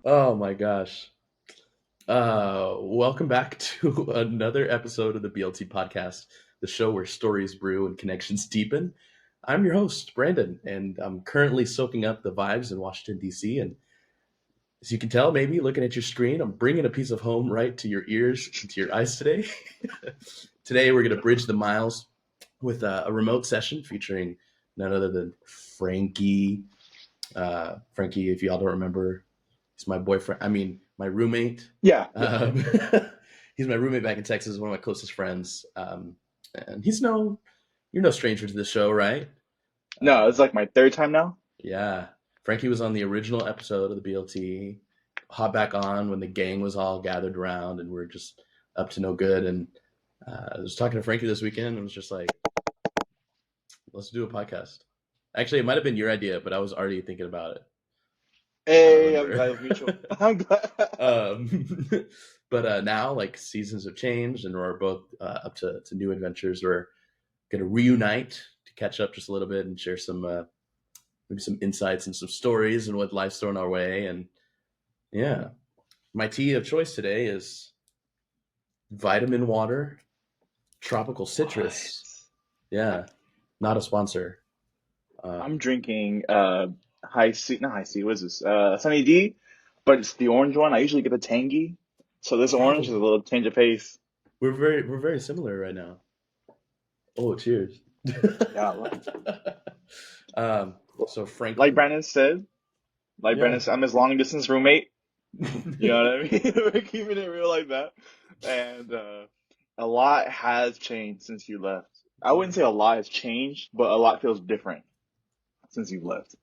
Oh my gosh. Welcome back to another episode of the BLT podcast, the show where stories brew and connections deepen. I'm your host, Brandon, and I'm currently soaking up the vibes in Washington, D.C. And as you can tell, maybe looking at your screen, I'm bringing a piece of home right to your ears and to your eyes today. Today, we're going to bridge the miles with a remote session featuring none other than Frankie. Frankie, if y'all don't remember, he's my boyfriend. I mean, my roommate. Yeah. Um, he's my roommate back in Texas, one of my closest friends. And you're no stranger to the show, right? No, it's like my third time now. Yeah. Frankie was on the original episode of the BLT, hop back on when the gang was all gathered around and we're just up to no good. And I was talking to Frankie this weekend and was just like, let's do a podcast. Actually, it might have been your idea, but I was already thinking about it. Hey, I'm glad it was mutual. I'm glad. But now, like, seasons have changed and we're both up to new adventures. We're going to reunite to catch up just a little bit and share some maybe some insights and some stories and what life's thrown our way. And yeah, my tea of choice today is vitamin water, tropical citrus. Nice. Yeah, not a sponsor. I'm drinking not high C, what is this? Sunny D, but it's the orange one. I usually get the tangy. So this orange is a little change of pace. We're very similar right now. Oh, cheers. Yeah. So Frank, Like Brandon said, I'm his long distance roommate. You know what I mean? We're keeping it real like that. And a lot has changed since you left. I wouldn't say a lot has changed, but a lot feels different since you've left.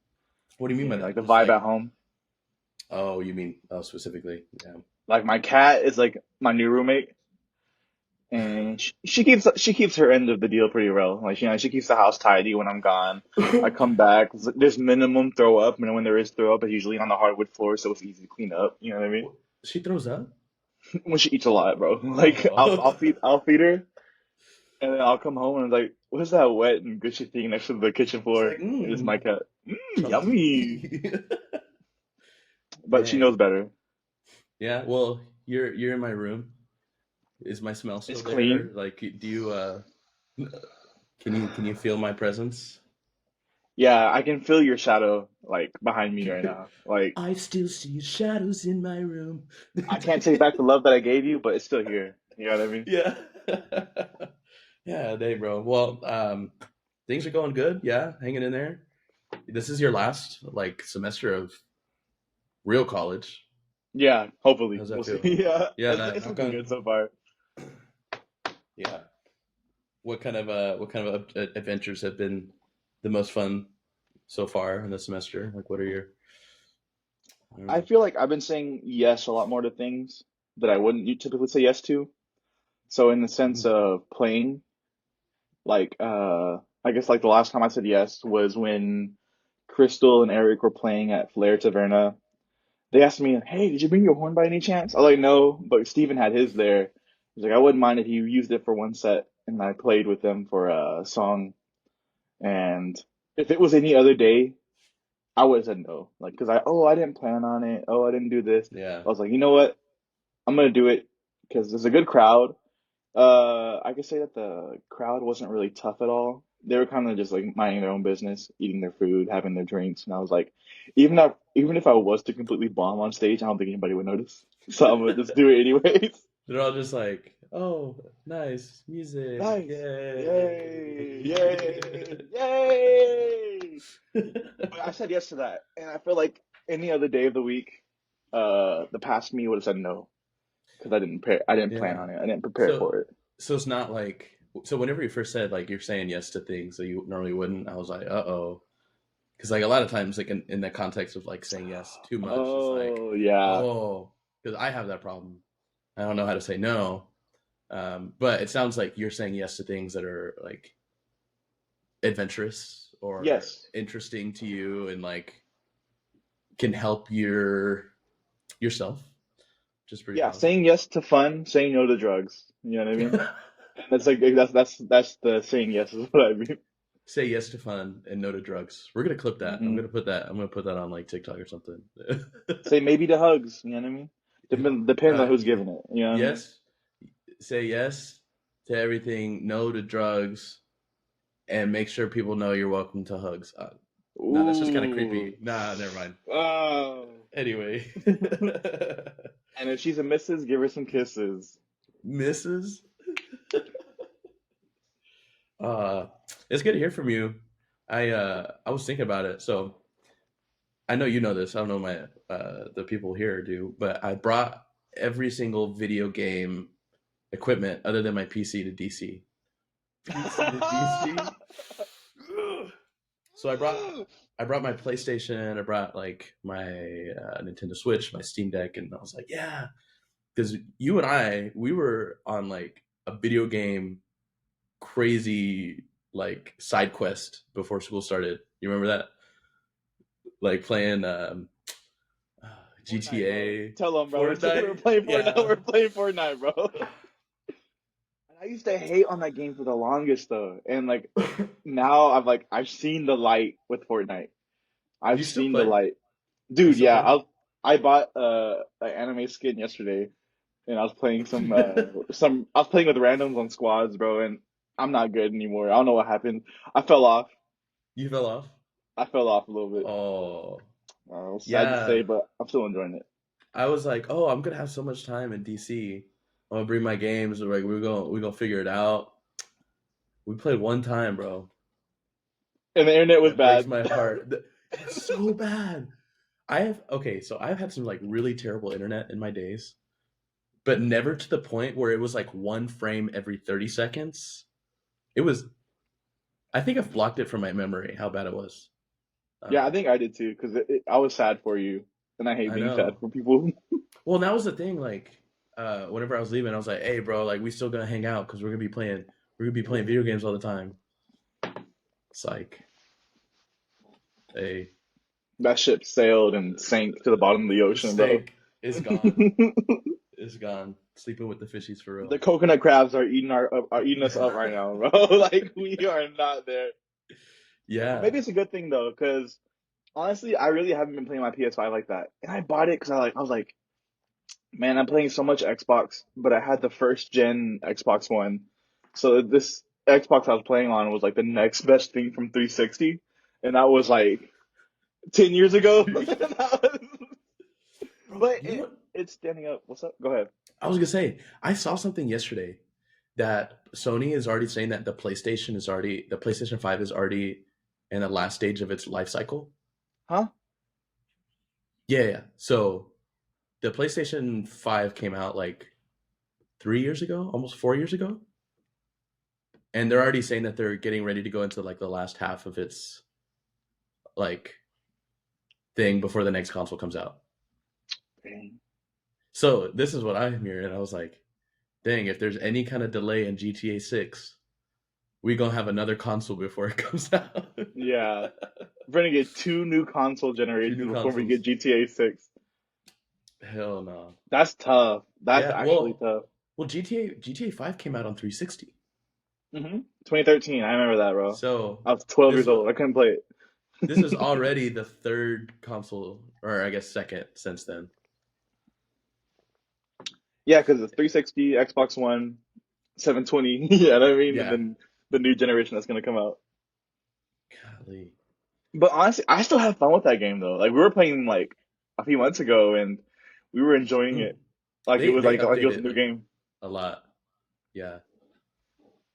What do you mean by Yeah, like that? the Just vibe like, at home. oh, you mean specifically? Yeah. Like my cat is like my new roommate, and she keeps her end of the deal pretty well. Like she keeps the house tidy when I'm gone. I come back, there's minimum throw up, and when there is throw up, it's usually on the hardwood floor, so it's easy to clean up. You know what I mean? She throws up. When she eats a lot, bro. Like I'll Oh. feed her, and then I'll come home and I'm like, what's that wet and gushy thing next to the kitchen It's floor? like, It's my cat. Yummy. chunky. But she Dang. knows better. Yeah. Well, you're in my room. Is my smell It's still there? clean. Like, do you can you feel my presence? Yeah, I can feel your shadow like behind me right now. Like I still see shadows in my room. I can't take back the love that I gave you, but it's still here. You know what I mean? Yeah. Yeah, they bro. Well, things are going good. Yeah, hanging in there. This is your last like semester of real college. Yeah, hopefully. How's that We'll see. feel? Yeah, Yeah, it's knock looking on. good so far. Yeah. What kind of adventures have been the most fun so far in the semester? Like, what are your? I don't I know. feel like I've been saying yes a lot more to things that I wouldn't typically say yes to. So in the sense Mhm. of playing, like I guess like the last time I said yes was when Crystal and Eric were playing at Flair Taverna. They asked me, "Hey, did you bring your horn by any chance?" I was like, "No," but Steven had his there. He's like, "I wouldn't mind if you used it for one set," and I played with them for a song. And if it was any other day, I would have said no. Like, cause I didn't plan on it. Oh, I didn't do this. Yeah. I was like, you know what? I'm gonna do it because there's a good crowd. I could say that the crowd wasn't really tough at all. They were kind of just like minding their own business, eating their food, having their drinks, and I was like, even if I was to completely bomb on stage, I don't think anybody would notice. So I'm gonna just do it anyways. They're all just like, oh, nice music, Nice. Yay. yay. Yay. Yay. But I said yes to that, and I feel like any other day of the week, the past me would have said no because I didn't plan Yeah. on it. I didn't prepare So, for it. so it's not like so. Whenever you first said like you're saying yes to things that you normally wouldn't, I was like, uh-oh, because like a lot of times, like in the context of like saying yes too much, it's like, Oh yeah. oh, because I have that problem. I don't know how to say no, But it sounds like you're saying yes to things that are like adventurous or Yes. interesting to you and like can help yourself, which is pretty Yeah, positive. saying yes to fun, saying no to drugs. You know what I mean? And that's like that's the saying yes is what I mean. Say yes to fun and no to drugs. We're gonna clip that. I'm Hmm. gonna put that. I'm gonna put that on like TikTok or something. Say maybe to hugs. You know what I mean? Depends on who's Yeah. giving it. You know what I mean? Yes. Say yes to everything. No to drugs, and make sure people know you're welcome to hugs. No, that's just kind of Ooh. creepy. Nah, never mind. Oh. Anyway, And if she's a missus, give her some kisses. Mrs. Uh, it's good to hear from you. I was thinking about it. So I know you know this. I don't know my the people here do, but I brought every single video game equipment other than my PC to DC. PC to DC. So I brought my PlayStation. I brought like my Nintendo Switch, my Steam Deck, and I was like, yeah, because you and we were on like a video game crazy like side quest before school started. You remember that? Like playing Fortnite, bro. GTA, Tell them, bro. We're Fortnite. playing Fortnite. Yeah. We're playing Fortnite, bro. And I used to hate on that game for the longest though. And like now I've seen the light with Fortnite. Do I've you still seen the play? light. You Dude, still yeah, play? I bought an anime skin yesterday and I was playing some I was playing with randoms on squads, bro, and I'm not good anymore. I don't know what happened. I fell off. You fell off? I fell off a little bit. Oh, Sad to say, yeah. but I'm still enjoying it. I was like, oh, I'm gonna have so much time in DC. I'm gonna bring my games. We're like, we're gonna figure it out. We played one time, bro. And the internet was That breaks bad. my heart. It's so bad. So I've had some like really terrible internet in my days, but never to the point where it was like one frame every 30 seconds. It was, I think I've blocked it from my memory how bad it was. Yeah, I Um, think I did too, because I was sad for you, and I hate I being sad know. for people. Well, that was the thing. Like, whenever I was leaving, I was like, "Hey, bro, like we still gonna hang out because we're gonna be playing video games all the time." It's like, hey, That ship sailed and sank to the bottom of the the ocean, bro. steak is gone. It's gone. Sleeping with the fishies for The real. coconut crabs are eating us up right now, bro. Like we are not there. But Yeah. maybe it's a good thing though, because honestly, I really haven't been playing my PS5 like that. And I bought it because I was like, man, I'm playing so much Xbox, but I had the first gen Xbox One. So this Xbox I was playing on was like the next best thing from 360. And that was like 10 years ago. Bro, But you know what? it's standing up. What's up? Go ahead. I was gonna say, I saw something yesterday that Sony is already saying that the PlayStation 5 is already in the last stage of its life cycle. Huh? Yeah, yeah. So the PlayStation 5 came out like 3 years ago, almost 4 years ago. And they're already saying that they're getting ready to go into like the last half of its like thing before the next console comes out. Dang. So this is what I'm hearing. I was like, dang, if there's any kind of delay in GTA 6, we gonna have another console before it comes out. Yeah. We're gonna get two new console Two new generations before we get consoles. GTA 6. Hell no. That's tough. That's Yeah, actually tough. well, GTA 5 came out on 360. 2013. I remember that, bro. So I was 12 this years old. I couldn't play this is it. already the third console, or I guess second since then. Yeah, because it's 360, Xbox One, 720. Yeah, know what I mean? And Yeah. then the new generation that's gonna come out. Golly. But honestly, I still have fun with that game though. Like we were playing like a few months ago, and we were enjoying Mm. it. Like it was They like it was a updated new game. a lot. Yeah.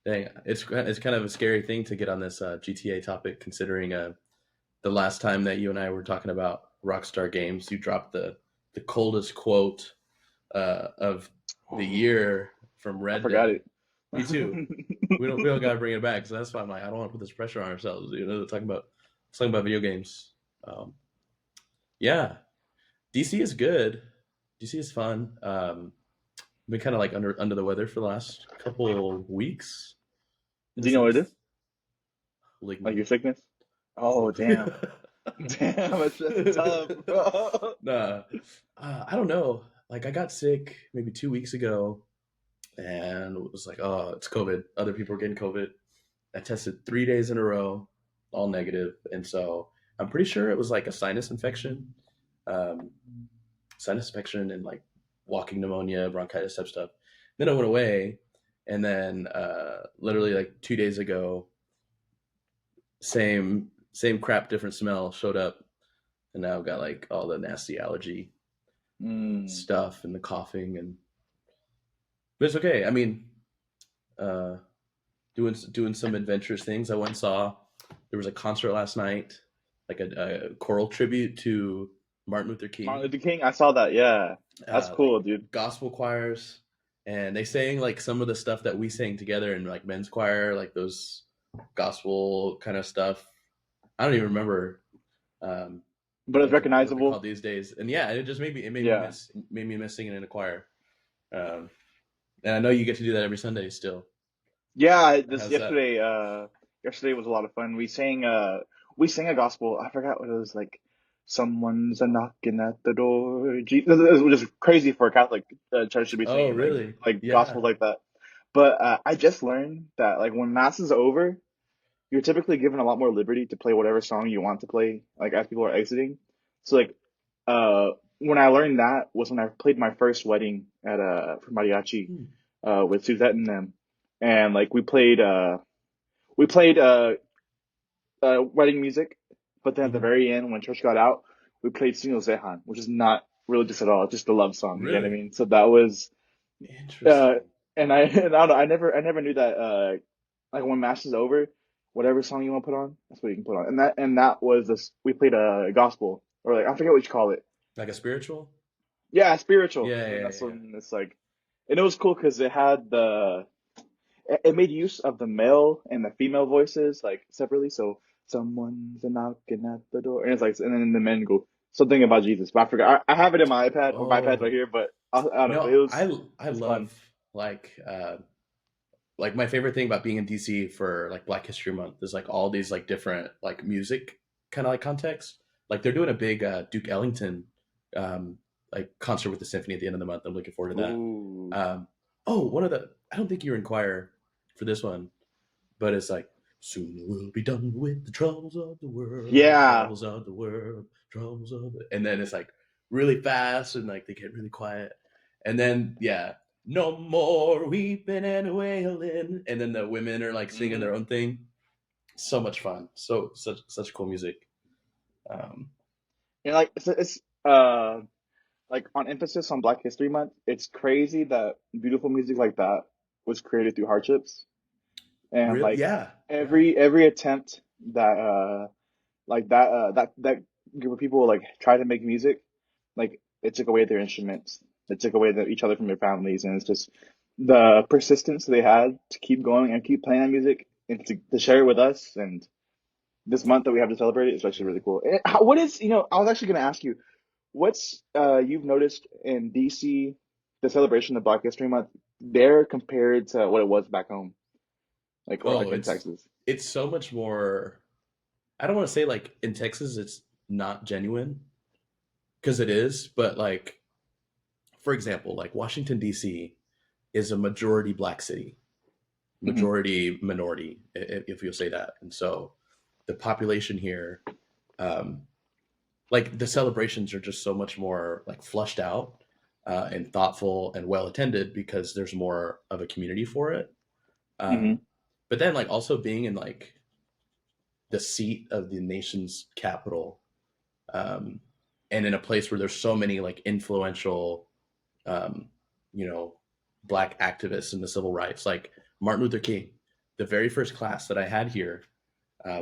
Dang, it's kind of a scary thing to get on this GTA topic, considering the last time that you and I were talking about Rockstar Games, you dropped the coldest quote of the year from I Red forgot Dead. it. Me too. We don't gotta bring it back, so that's why I'm like I don't want to put this pressure on ourselves. Talking about video games. Um, yeah, DC is good. DC is fun. been kind of like under the weather for the last couple weeks, in Do a you know what it is? sense. Like your Ligament. sickness? Oh, damn. Damn, that's tough, bro. Nah, I don't know. Like I got sick maybe 2 weeks ago, and it was like, oh, it's COVID. Other people are getting COVID. I tested 3 days in a row, all negative, and so I'm pretty sure it was like a um, sinus infection, and like walking pneumonia, bronchitis type stuff. Then it went away, and then literally like 2 days ago, same crap, different smell showed up, and now I've got like all the nasty allergy Mm. stuff and the coughing, and but it's okay. I mean, uh, doing some adventurous things. I went and saw there was a concert last night, like a choral tribute to Martin Luther Martin King. Luther King, I saw that. Yeah, that's Like cool, dude. gospel choirs, and they sang like some of the stuff that we sang together in like men's choir, like those gospel kind of stuff. I don't even remember um, But it's like what they're recognizable. called these days. And yeah, it just Yeah. made me miss singing in a choir. Um, and I know you get to do that every Sunday still. Yeah, this How's that? yesterday was a lot of fun. We sang a gospel. I forgot what it was like. Someone's a knocking at the door. It was just crazy for a Catholic church to be Oh, singing really? like Yeah. gospels like that. But I just learned that like when mass is over, you're typically given a lot more liberty to play whatever song you want to play, like as people are exiting. So like uh when I learned that was when I played my first wedding at for mariachi Hmm. with Suzette and them. And like we played wedding music, but then at the Hmm. very end when church got out, we played Sino Zehan, which is not religious at all, it's just a love song, you get what I Really mean? So that was uh interesting. and I and I, don't know, I never knew that like when mass is over, whatever song you want to put on, that's what you can put on. And that was this we played a gospel or like I forget what you call it. Like a spiritual? Yeah, spiritual. Yeah, And then yeah, that's yeah. when it's like and it was cool because it made use of the male and the female voices like separately. So someone's a knocking at the door, and it's like, and then the men go something about Jesus. But I forgot. I have it in my iPad or my iPad's right Oh here, but I don't know. But no, I it's fun. love like like my favorite thing about being in DC for like Black History Month is like all these like different like music kind of like context. Like they're doing a big Duke Ellington um, like concert with the symphony at the end of the month. I'm looking forward to that. Ooh, Oh, one of the I don't think you're in choir for this one, but it's like soon we'll be done with the yeah. troubles of the world, troubles of the, and then it's like really fast and like they get really quiet, and then yeah, no more weeping and wailing, and then the women are like singing Hmm. their own thing. So much fun, so such cool music. Um, And like it's like on emphasis on Black History Month. It's crazy that beautiful music like that was created through hardships and Real, like yeah, yeah. every attempt that like that group of people like try to make music, like it took away their instruments, it took away each other from their families, and it's just the persistence they had to keep going and keep playing that music and to share it with us. And this month that we have to celebrate it is actually really cool. What is I was actually going to ask you, what's you've noticed in DC the celebration of Black History Month there compared to what it was back home, like or Oh, like in Texas? it's so much more. I don't want to say like in Texas it's not genuine because it is, but like for example, like Washington D.C. is a majority black city, Hmm. majority minority, if you'll say that, and so the population here, um, like the celebrations are just so much more like flushed out and thoughtful and well attended because there's more of a community for it. Hmm. Um, but then like also being in like the seat of the nation's capital, um, and in a place where there's so many like influential um, you know, black activists in the civil rights, like Martin Luther King. The very first class that I had here,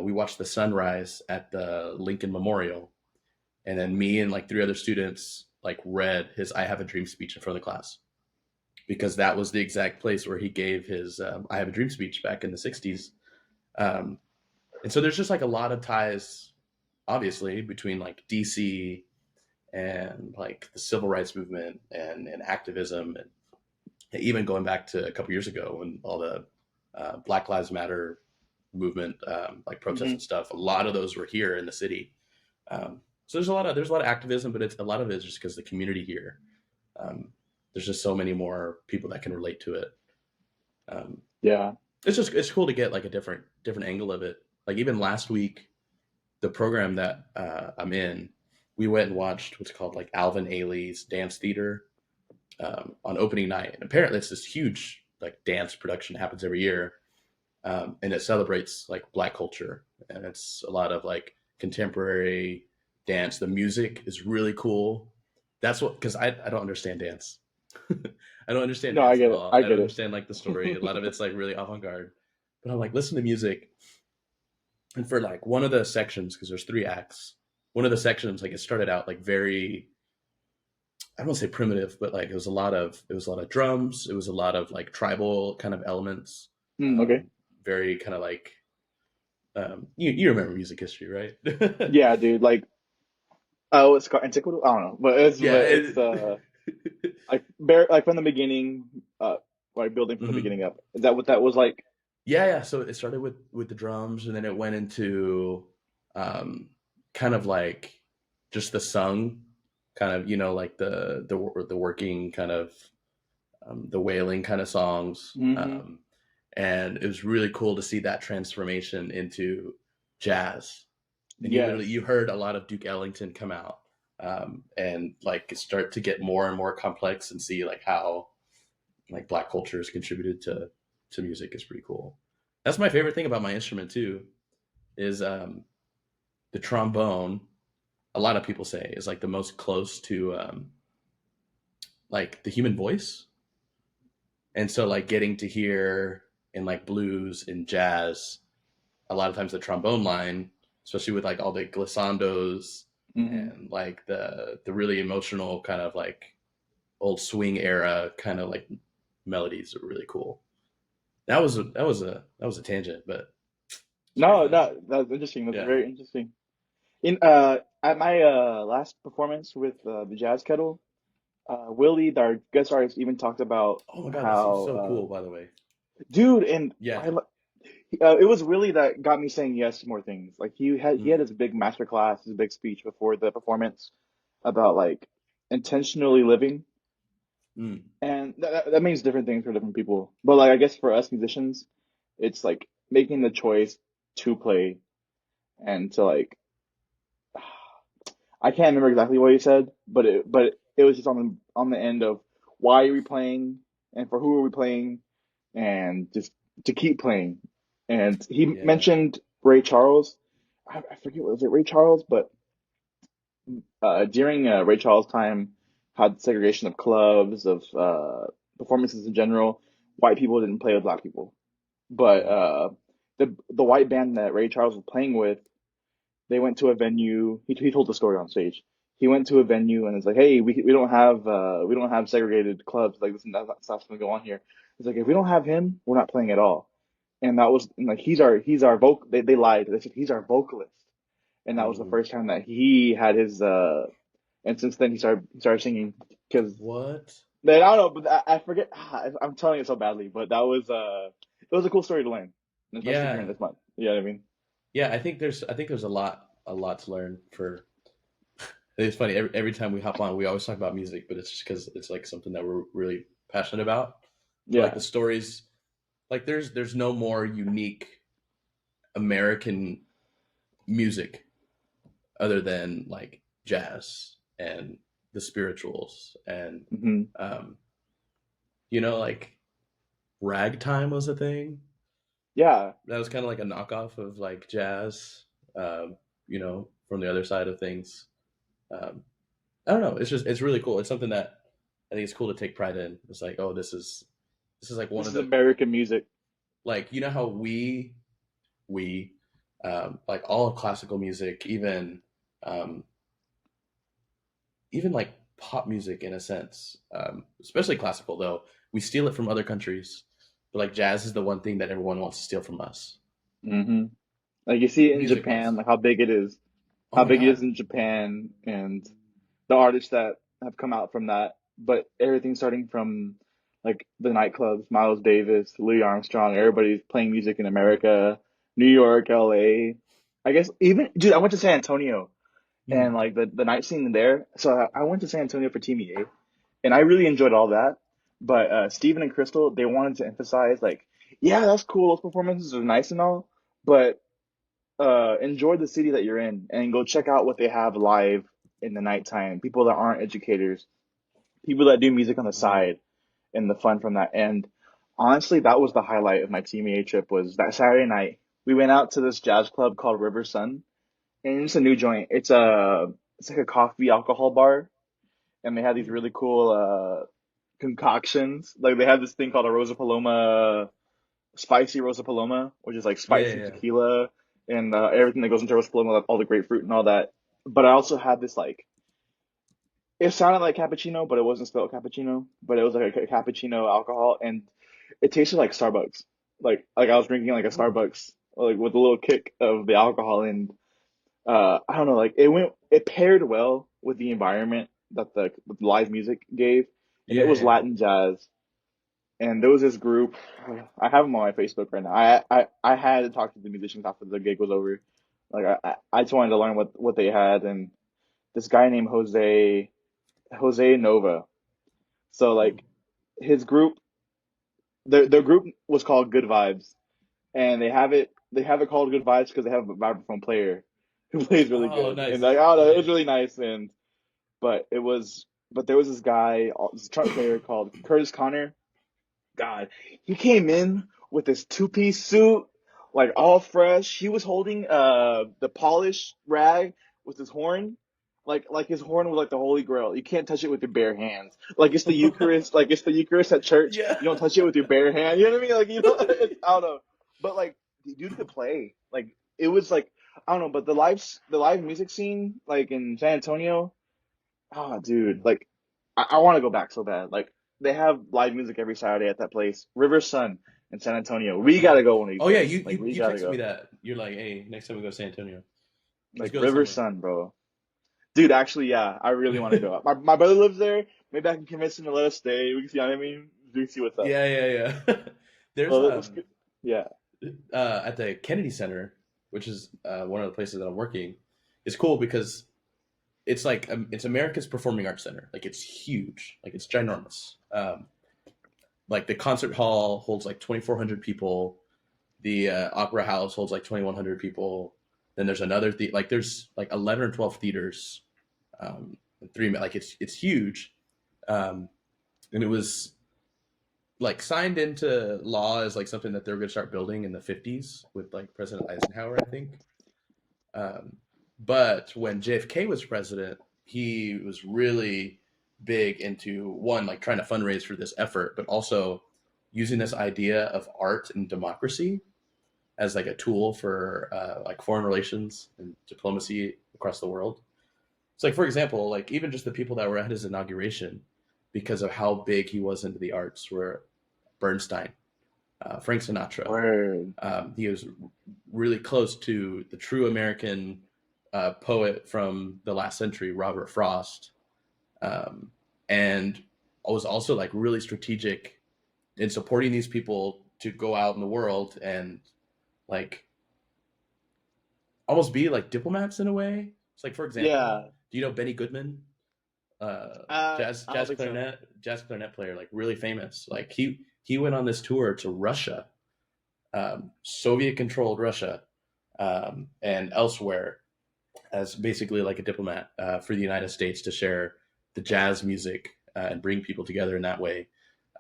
we watched the sunrise at the Lincoln Memorial, and then me and like three other students like read his "I Have a Dream" speech in front of the class because that was the exact place where he gave his "I Have a Dream" speech back in the '60s. Um, and so there's just like a lot of ties, obviously, between like DC and like the civil rights movement and activism even going back to a couple years ago when all the Black Lives Matter movement, like protests Hmm. and stuff, a lot of those were here in the city. So there's a lot of activism, but it's a lot of it is just because the community here. Um, there's just so many more people that can relate to it. Um, Yeah. it's cool to get like a different angle of it. Like even last week, the program that I'm in, we went and watched what's called like Alvin Ailey's dance theater on opening night. And apparently, it's this huge like dance production that happens every year, and it celebrates like Black culture, and it's a lot of like contemporary dance. The music is really cool. That's what because I don't understand dance. I don't understand No, I dance at get it. all. I I don't get it. understand like the story. A lot of it's like really avant garde. But I'm like, listen to music, and for like one of the sections, because there's 3 acts. One of the sections, like it started out like very, I don't say primitive, but like it was a lot of drums. It was a lot of like tribal kind of elements. Okay. Very kind of like you remember music history, right? Yeah, dude. Like, oh, it's called antiquity. I don't know, but it's Yeah. but it's like bare like from the beginning, like building from the Mhm. beginning up. Is that what that was like? Yeah, yeah. So it started with the drums, and then it went into um, kind of like just the sung, kind of like the working kind of the wailing kind of songs, Hmm. and it was really cool to see that transformation into jazz. And you Yes. heard a lot of Duke Ellington come out, and like start to get more and more complex and see like how like Black culture has contributed to music is pretty cool. That's my favorite thing about my instrument too, is the trombone. A lot of people say is like the most close to like the human voice, and so like getting to hear in like blues and jazz, a lot of times the trombone line, especially with like all the glissandos Hmm. and like the really emotional kind of like old swing era kind of like melodies are really cool. That was a tangent, but it's pretty No, fun. no, that's interesting. That's Yeah. very interesting. In at my last performance with the Jazz Kettle, Willie, our guest artist, even talked about Oh my god, that seems so how cool. By the way. dude, and Yeah. it was Willie that got me saying yes to more things. Like he had Mm, his big master class, his big speech before the performance about like intentionally living, mm, and that means different things for different people. But like I guess for us musicians, it's like making the choice to play and to like I can't remember exactly what he said, but it was just on the end of why are we playing and for who are we playing and just to keep playing. And he yeah. mentioned Ray Charles. I forget was it Ray Charles, but during Ray Charles' time, had segregation of clubs of performances in general. White people didn't play with black people, but Mm, the white band that Ray Charles was playing with they went to a venue. He told the story on stage. He went to a venue and it's like, hey, we don't have segregated clubs like this and that's not going to go on here. It's like if we don't have him, we're not playing at all. And that was and like he's our vocal. They lied. They said he's our vocalist, and that was the mm. first time that he had his. And since then he started singing because What? I don't know, but I forget. I'm telling it so badly, but that was it was a cool story to learn, and especially during Yeah. this month. You know what I mean? Yeah, I think there's a lot to learn for. It's funny every time we hop on, we always talk about music, but it's just because it's like something that we're really passionate about. But like the Yeah. stories, like there's no more unique American music other than like jazz and the spirituals and Hmm. um, like ragtime was a thing Yeah. that was kind of like a knockoff of like jazz, from the other side of things. Um, I don't know. It's really cool. It's something that I think it's cool to take pride in. It's like, oh, this is like one This of is the American music. like how we like all of classical music, um, even like pop music in a sense, especially classical though. We steal it from other countries, but like jazz is the one thing that everyone wants to steal from us, Hmm. Like you see it in music Japan, wise. like how big it is, Oh how my big it is god. in Japan, and the artists that have come out from that. But everything starting from like the nightclubs, Miles Davis, Louis Armstrong, everybody's playing music in America, New York, LA. I guess even dude, I went to San Antonio and Mm. like the night scene there. So I went to San Antonio for Team EA, and I really enjoyed all that. But Steven and Crystal, they wanted to emphasize like, yeah, that's cool. Those performances are nice and all, but enjoy the city that you're in and go check out what they have live in the nighttime. People that aren't educators, people that do music on the Mm. side, and the fun from that. And honestly, that was the highlight of my Team EA trip. Was that Saturday night we went out to this jazz club called River Sun, and it's a new joint. It's like a coffee alcohol bar, and they have these really cool concoctions. Like they have this thing called a Rosa Paloma, spicy Rosa Paloma, which is like Yeah, spicy yeah, tequila and everything that goes into Rosa Paloma, like all the grapefruit and all that. But I also had this like it sounded like cappuccino, but it wasn't spelled cappuccino. But it was like a cappuccino alcohol, and it tasted like Starbucks. Like I was drinking like a yeah. Ooh. Starbucks, like with a little kick of the alcohol, and I don't know, like it paired well with the environment that the live music gave, and it Yeah, was yeah. Latin jazz. And there was this group. I have them on my Facebook right now. I had to talk to the musicians after the gig was over. Like I just wanted to learn what they had, and this guy named Jose Nova. So Ooh. like his group, their group was called Good Vibes, and they have it called Good Vibes because they have a vibraphone player who plays really Oh, good, and nice. like I don't know, it was Okay. really nice. And but there was this guy, this trumpet player called Curtis Connor. God, he came in with this two-piece suit, like all fresh. He was holding the polished rag with his horn. Like his horn was like the Holy Grail. You can't touch it with your bare hands. Like it's the Eucharist. Like it's the Eucharist at church. Yeah. You don't touch it with your bare hand. You know what I mean? Like I don't know. But like the dude could play. Like it was like I don't know. But the live music scene like in San Antonio. Oh, dude, like I want to go back so bad. Like they have live music every Saturday at that place, River Sun in San Antonio. We Yeah. gotta go one of these Oh yeah, days. you Like you we you gotta texted me go. that. You're like, hey, next time we go to San Antonio, let's Like go River somewhere. Sun, bro. Dude, actually, yeah, I really want to go. My brother lives there. Maybe I can convince him to let us stay. We can see. You know what I mean, we can see what's up. Yeah, yeah, yeah. There's Well, let's get, yeah, at the Kennedy Center, which is one of the places that I'm working. It's cool because it's like it's America's performing arts center. Like it's huge. Like it's ginormous. Like the concert hall holds like 2,400 people. The opera house holds like 2,100 people. Then there's another like there's like 11 or 12 theaters. Three like it's huge. Um, and it was like signed into law as like something that they were going to start building in the 50s with like President Eisenhower, I think. Um, but when JFK was president, he was really big into one, like trying to fundraise for this effort, but also using this idea of art and democracy as like a tool for like foreign relations and diplomacy across the world. So, like for example, like even just the people that were at his inauguration, because of how big he was into the arts, were Bernstein, Frank Sinatra. word. He was really close to the true American poet from the last century, Robert Frost, um, and was also like really strategic in supporting these people to go out in the world and like almost be like diplomats in a way. It's like, for example, Yeah, do you know Benny Goodman? Jazz I don't jazz think so. clarinet jazz clarinet player, like really famous. Like he went on this tour to Russia, Soviet controlled Russia, and elsewhere as basically like a diplomat for the United States to share the jazz music and bring people together in that way.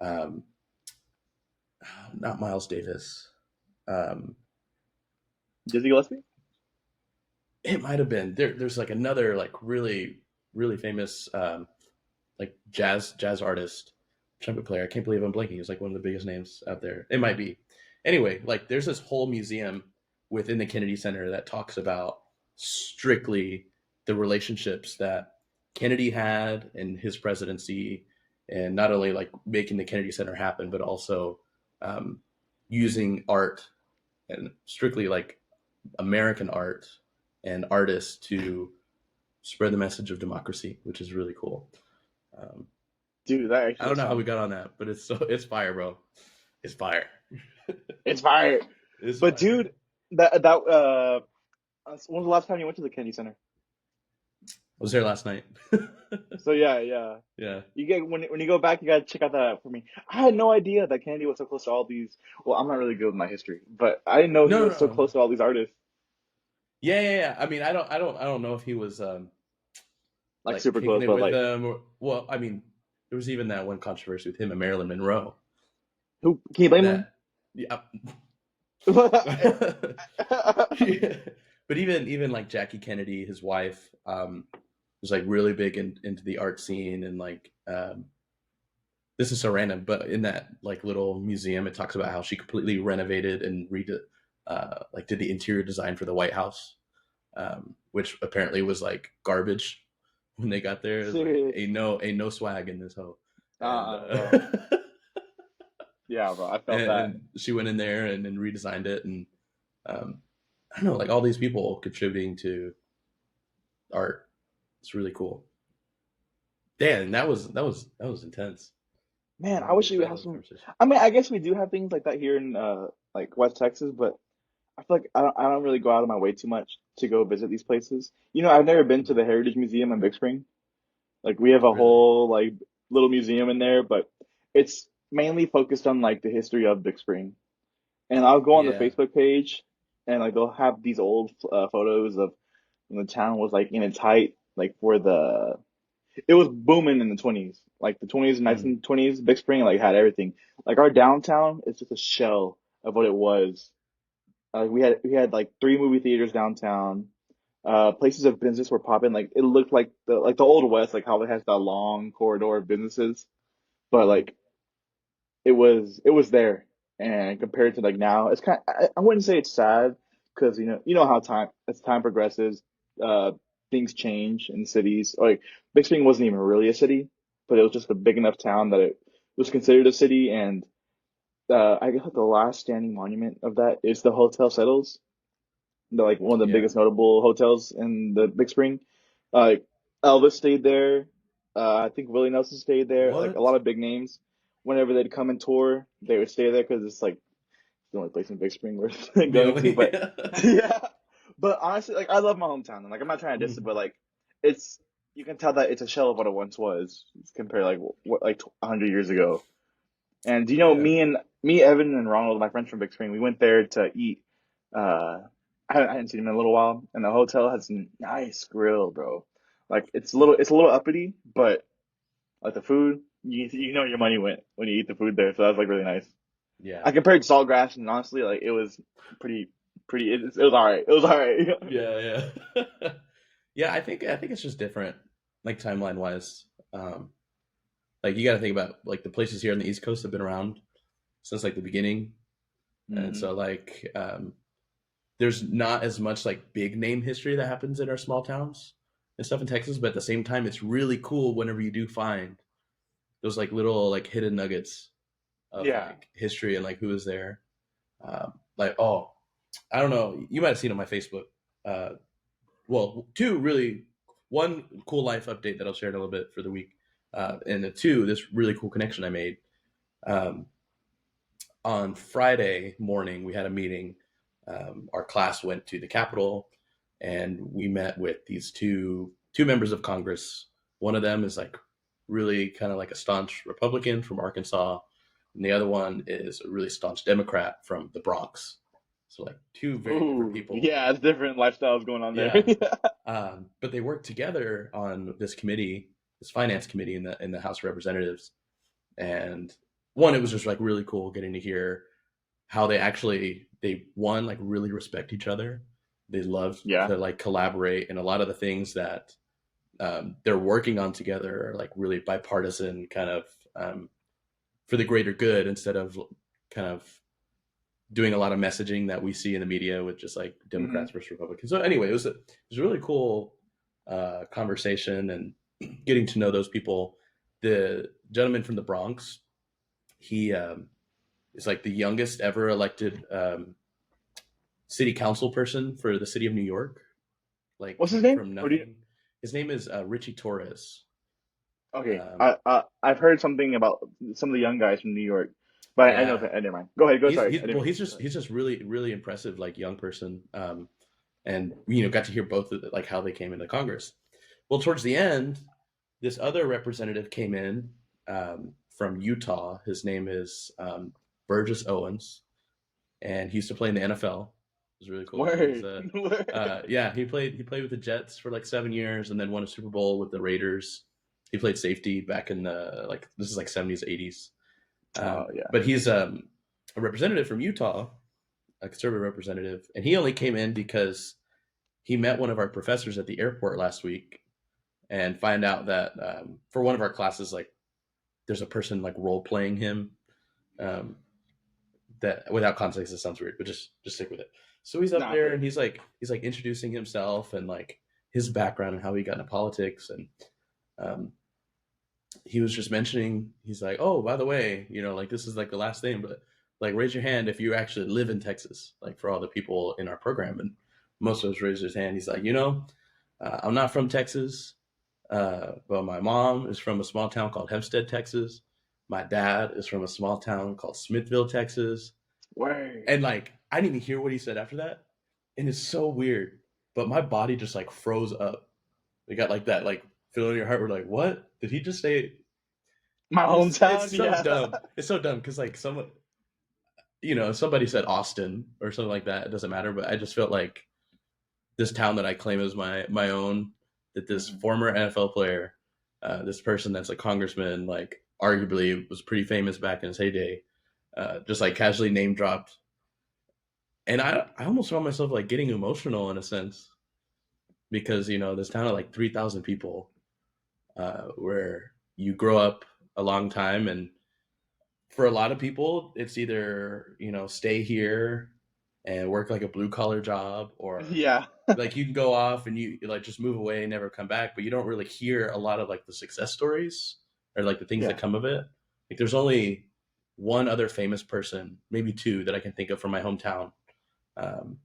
Um, not Miles Davis. Um, Dizzy Gillespie. it might have been there's like another like really famous like jazz artist, trumpet player. I can't believe I'm blanking. He's like one of the biggest names out there. It might be. Anyway, like there's this whole museum within the Kennedy Center that talks about strictly the relationships that Kennedy had in his presidency, and not only like making the Kennedy Center happen, but also um, using art and strictly like American art and artists to spread the message of democracy, which is really cool. Um, Dude, that I actually don't looks know how we fun. got on that, but it's fire, bro. It's fire. It's fire. It's But fire. dude, that when was the last time you went to the Kennedy Center? I was there last night. So yeah, yeah. Yeah. You get when you go back, you gotta check out that for me. I had no idea that Kennedy was so close to all these. Well, I'm not really good with my history, but I didn't know he No, no, was so no. close to all these artists, Yeah, yeah, yeah. I mean, I don't know if he was like like super kicking close. it But with like, them, or well, I mean, there was even that one controversy with him and Marilyn Monroe. who can you blame him? That, yeah. Yeah. But even like Jackie Kennedy, his wife, was like really big into the art scene and like this is so random, but in that like little museum, it talks about how she completely renovated and redid like did the interior design for the White House, which apparently was like garbage when they got there. It was like Serious. ain't no swag in this hoe, and Bro. Yeah, bro. I felt that. and she went in there and redesigned it, and um, I don't know, like all these people contributing to art. It's really cool. Damn, that was intense. Man, I I love wish those. we I would have love some. conversation. I mean, I guess we do have things like that here in like West Texas, but I feel like I don't really go out of my way too much to go visit these places. I've never been to Mhm. the Heritage Museum in Big Spring. Like we have a Really? whole like little museum in there, but it's mainly focused on like the history of Big Spring. And I'll go on the Yeah. Facebook page, and like they'll have these old photos of when the town was like in its height, like for the it was booming in the 20s, like the 20s and Mm. 1920s. Big Spring like had everything. Like our downtown is just a shell of what it was. We had like three movie theaters downtown. Places of business were popping. Like it looked like the old west, like how it has that long corridor of businesses. But Mm. like it was there, and compared to like now, it's kind. I wouldn't say it's sad because you know how time as time progresses, uh, things change in cities. Like Big Spring wasn't even really a city, but it was just a big enough town that it was considered a city. And I guess like the last standing monument of that is the Hotel Settles, like one of the Yeah. biggest notable hotels in the Big Spring. Like Elvis stayed there. I think Willie Nelson stayed there. Like a What? lot of big names. Whenever they'd come and tour, they would stay there because it's like the only place in Big Spring worth The going to. only. But yeah, but honestly, like I love my hometown. And like I'm not trying to diss it, Mm. but like it's you can tell that it's a shell of what it once was compared like what like 100 years ago. And Yeah. me, Evan, and Ronald, my friends from Big Spring, we went there to eat. Uh, I hadn't seen him in a little while, and the hotel has some nice grill, bro. Like it's a little uppity, but like the food, you know your money went when you eat the food there. So that was like really nice. Yeah. I compared to Saltgrass, and honestly, like it was pretty, pretty. It was all right. It was all right. Yeah. Yeah. Yeah. I think it's just different, like timeline wise. Um, like you got to think about like the places here on the East Coast have been around since like the beginning, and Hmm. so like there's not as much like big name history that happens in our small towns and stuff in Texas, but at the same time, it's really cool whenever you do find those like little like hidden nuggets of Yeah. like history and like who was there. Like oh, I don't know, you might have seen on my Facebook. Uh, well, two really, one cool life update that I'll share in a little bit for the week, and the two this really cool connection I made. Um, on Friday morning, we had a meeting. Our class went to the Capitol, and we met with these two members of Congress. One of them is like really kind of like a staunch Republican from Arkansas, and the other one is a really staunch Democrat from the Bronx. So like two very different Ooh, people. yeah, it's different lifestyles going on there. Yeah, but they work together on this committee, this finance committee in the House of Representatives. And one, it was just like really cool getting to hear how they one like really respect each other. They love Yeah. to like collaborate, and a lot of the things that they're working on together are like really bipartisan, kind of for the greater good instead of kind of doing a lot of messaging that we see in the media with just like Hmm. Democrats versus Republicans. So anyway, it was a really cool conversation and getting to know those people. The gentleman from the Bronx, he is like the youngest ever elected city council person for the city of New York, What's like his name? from Or do you? nothing. His name is Richie Torres. Okay, Um, I've heard something about some of the young guys from New York, but I know yeah, that. Never mind. Go ahead. Go. Sorry, I didn't well mean. Go ahead. he's just really impressive, like young person. And got to hear both of the, like how they came into Congress. Well, towards the end, this other representative came in from Utah. His name is Burgess Owens, and he used to play in the NFL. It was really cool. He's Word. Word. yeah, he played with the Jets for like 7 years, and then won a Super Bowl with the Raiders. He played safety back in the like this is like 70s, 80s. Oh yeah. But he's a representative from Utah, a conservative representative, and he only came in because he met one of our professors at the airport last week and find out that for one of our classes, like there's a person like role playing him. Um, that without context, it sounds weird, but just stick with it. So he's up Nah, there for and he's like introducing himself and like his background and how he got into politics and um, he was just mentioning he's like, oh, by the way, like this is like the last thing, but like raise your hand if you actually live in Texas, like for all the people in our program. And most of us raised his hand. He's like, I'm not from Texas, but my mom is from a small town called Hempstead, Texas. My dad is from a small town called Smithville, Texas. word. And like, I didn't even hear what he said after that. And it's so weird. But my body just like froze up. We got like that, like feeling in your heart. We're like, what? Did he just say? My It's hometown. so Yeah. dumb. It's so dumb because like someone, somebody said Austin or something like that. It doesn't matter. But I just felt like this town that I claim as my own, that this Mhm. former NFL player, this person that's a congressman, like arguably was pretty famous back in his heyday, just like casually name dropped, and I almost found myself like getting emotional in a sense because this town of like 3,000 people, where you grow up a long time, and for a lot of people, it's either stay here and work like a blue collar job, or Yeah. like you can go off and you like just move away and never come back, but you don't really hear a lot of like the success stories or like the things that Yeah. come of it. Like there's only one other famous person, maybe two, that I can think of from my hometown. Um,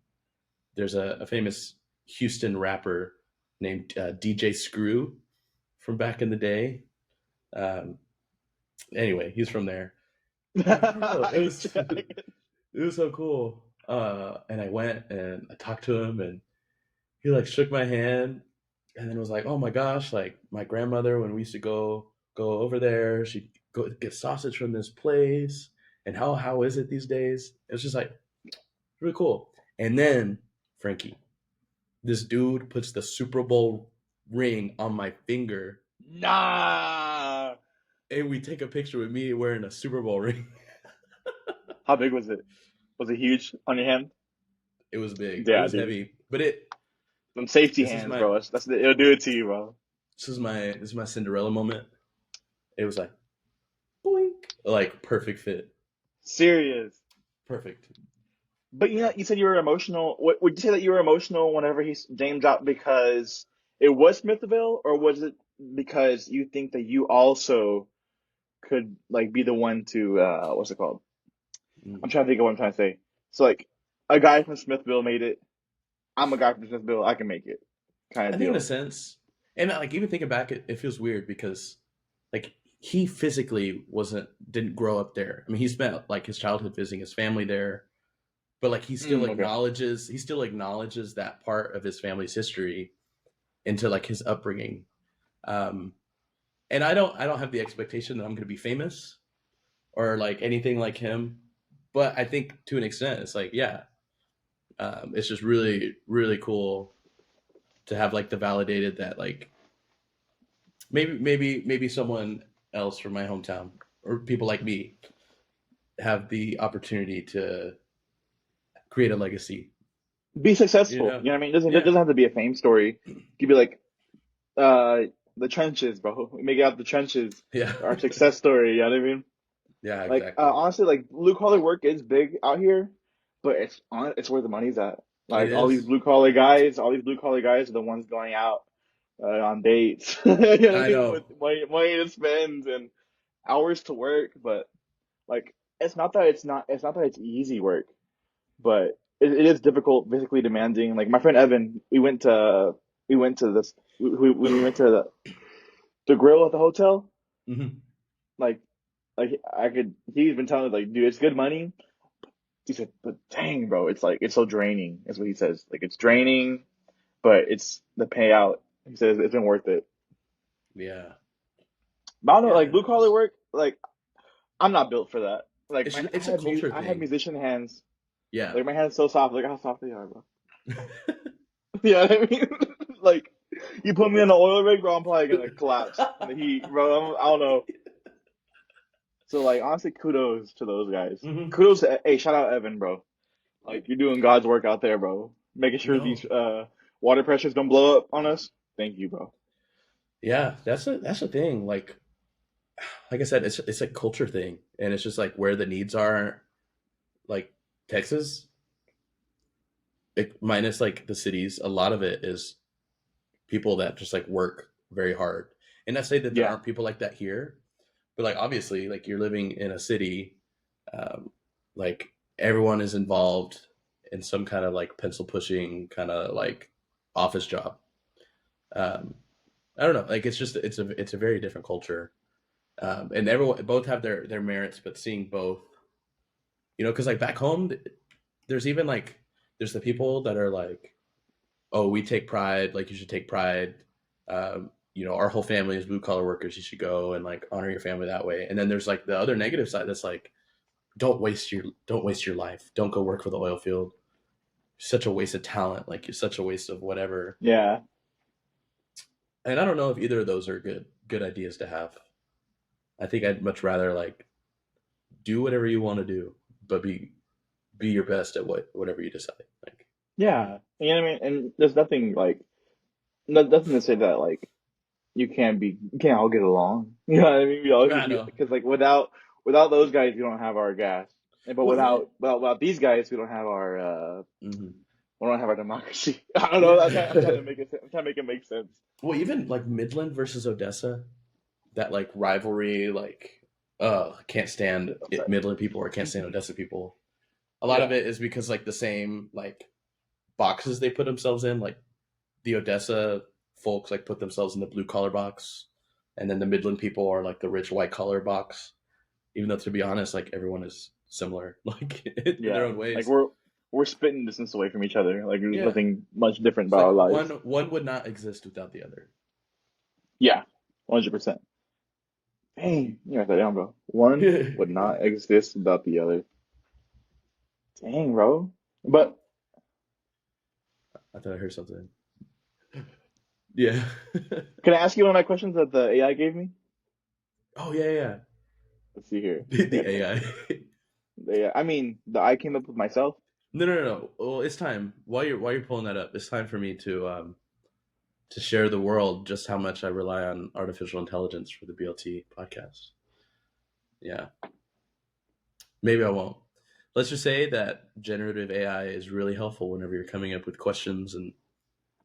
there's a famous Houston rapper named DJ Screw from back in the day. Um, anyway, he's from there. And I don't know. It I was check. it was so cool. And I went and I talked to him, and he like shook my hand, and then was like, "Oh my gosh, like my grandmother when we used to go over there, she'd go get sausage from this place, and how is it these days?" It was just like really cool. And then Frankie, this dude puts the Super Bowl ring on my finger, Nah. and we take a picture with me wearing a Super Bowl ring. How big was it? Was it huge on your hand? It was big. It Yeah, was dude. heavy, but it. Them safety This is hands, my bro. It'll do it to you, bro. this is my Cinderella moment. It was like boink, like perfect fit, Serious. perfect. But you said you were emotional. What would you say that you were emotional whenever he name dropped because it was Smithville, or was it because you think that you also could like be the one to what's it called? I'm Mm. trying to think of what I'm trying to say. So like a guy from Smithville made it. I'm a guy from Smithville. I can make it, kind I of think in a deal. sense, and like even thinking back, it feels weird because like he physically didn't grow up there. I mean, he spent like his childhood visiting his family there, but like Okay. he still acknowledges that part of his family's history into like his upbringing. Um, and I don't have the expectation that I'm going to be famous or like anything like him, but I think to an extent, it's like yeah, it's just really cool to have like the validated that like maybe someone else from my hometown or people like me have the opportunity to create a legacy. Be You successful. know? You know what I mean? It Yeah. doesn't have to be a fame story. It could be like uh the trenches, bro. We make it out the trenches. Yeah. Our success story. You know what I mean? Yeah. Like Exactly. honestly, like blue collar work is big out here, but it's where the money's at. It Like is. all these blue collar guys are the ones going out on dates. You know what I I mean? know. With money to spend and hours to work, but like it's not that it's easy work, but it is difficult, physically demanding. Like my friend Evan, we went to this we went to the grill at the hotel, Hmm. like I could. He's been telling me like, dude, it's good money. He said, but dang, bro, it's like it's so draining. Is what he says. Like it's draining, but it's the payout. He says it's been worth it. Yeah. But I don't know, Yeah. like blue collar work, like I'm not built for that. Like I It's a have culture I have thing. musician hands. Yeah. Like my hands so soft. Like how soft they are, bro. Yeah, I mean, like you put me on an oil rig, bro, I'm probably gonna collapse in the heat, bro. I don't know. So like honestly, kudos to those guys. Hmm. Kudos to hey, shout out Evan, bro. Like you're doing God's work out there, bro. Making sure these No. water pressures don't blow up on us. Thank you, bro. Yeah, that's the thing. Like I said, it's a culture thing, and it's just like where the needs are. Like Texas, minus like the cities, a lot of it is people that just like work very hard. And not say that there Yeah, aren't people like that here, but like obviously, like you're living in a city, um, like everyone is involved in some kind of like pencil pushing kind of like office job. Um, I don't know, like it's a very different culture, and everyone both have their merits, but seeing both, because like back home, there's even like there's the people that are like, oh, we take pride, like you should take pride. Our whole family is blue collar workers. You should go and like honor your family that way. And then there's like the other negative side that's like, don't waste your life. Don't go work for the oil field. You're such a waste of talent. Like you're such a waste of whatever. yeah, And I don't know if either of those are good ideas to have. I think I'd much rather like do whatever you want to do, but be your best at whatever you decide. Like, yeah. You know what I mean? And there's nothing like nothing to say that like you can't all get along. You know what I mean? We all I know. because like without those guys, we don't have our gas. But Well, even without these guys, mhm. we don't have our democracy. I don't know. I'm trying Yeah. to make it. I'm trying to make it make sense. Well, even like Midland versus Odessa, that like rivalry, like, can't stand I'm sorry. Midland people or can't stand Odessa people. A lot of Yeah. it is because like the same like boxes they put themselves in. Like the Odessa folks like put themselves in the blue collar box, and then the Midland people are like the rich white collar box. Even though to be honest, like everyone is similar, like in their Yeah. own Like ways. we're spitting distance away from each other. Like there's Yeah, nothing much different it's about like our one lives. one would not exist without the other. Yeah. 100%. Dang, you write that down, bro. One would not exist without the other. Dang, bro. But I thought I heard something. Yeah. can I ask you one of my questions that the AI gave me? Oh yeah, yeah. Let's see here. The Yeah, AI. I mean, the I came up with myself. No, no, no, no. Well, it's time. While you're pulling that up, it's time for me to share the world just how much I rely on artificial intelligence for the BLT podcast. Yeah, maybe I won't. Let's just say that generative AI is really helpful whenever you're coming up with questions and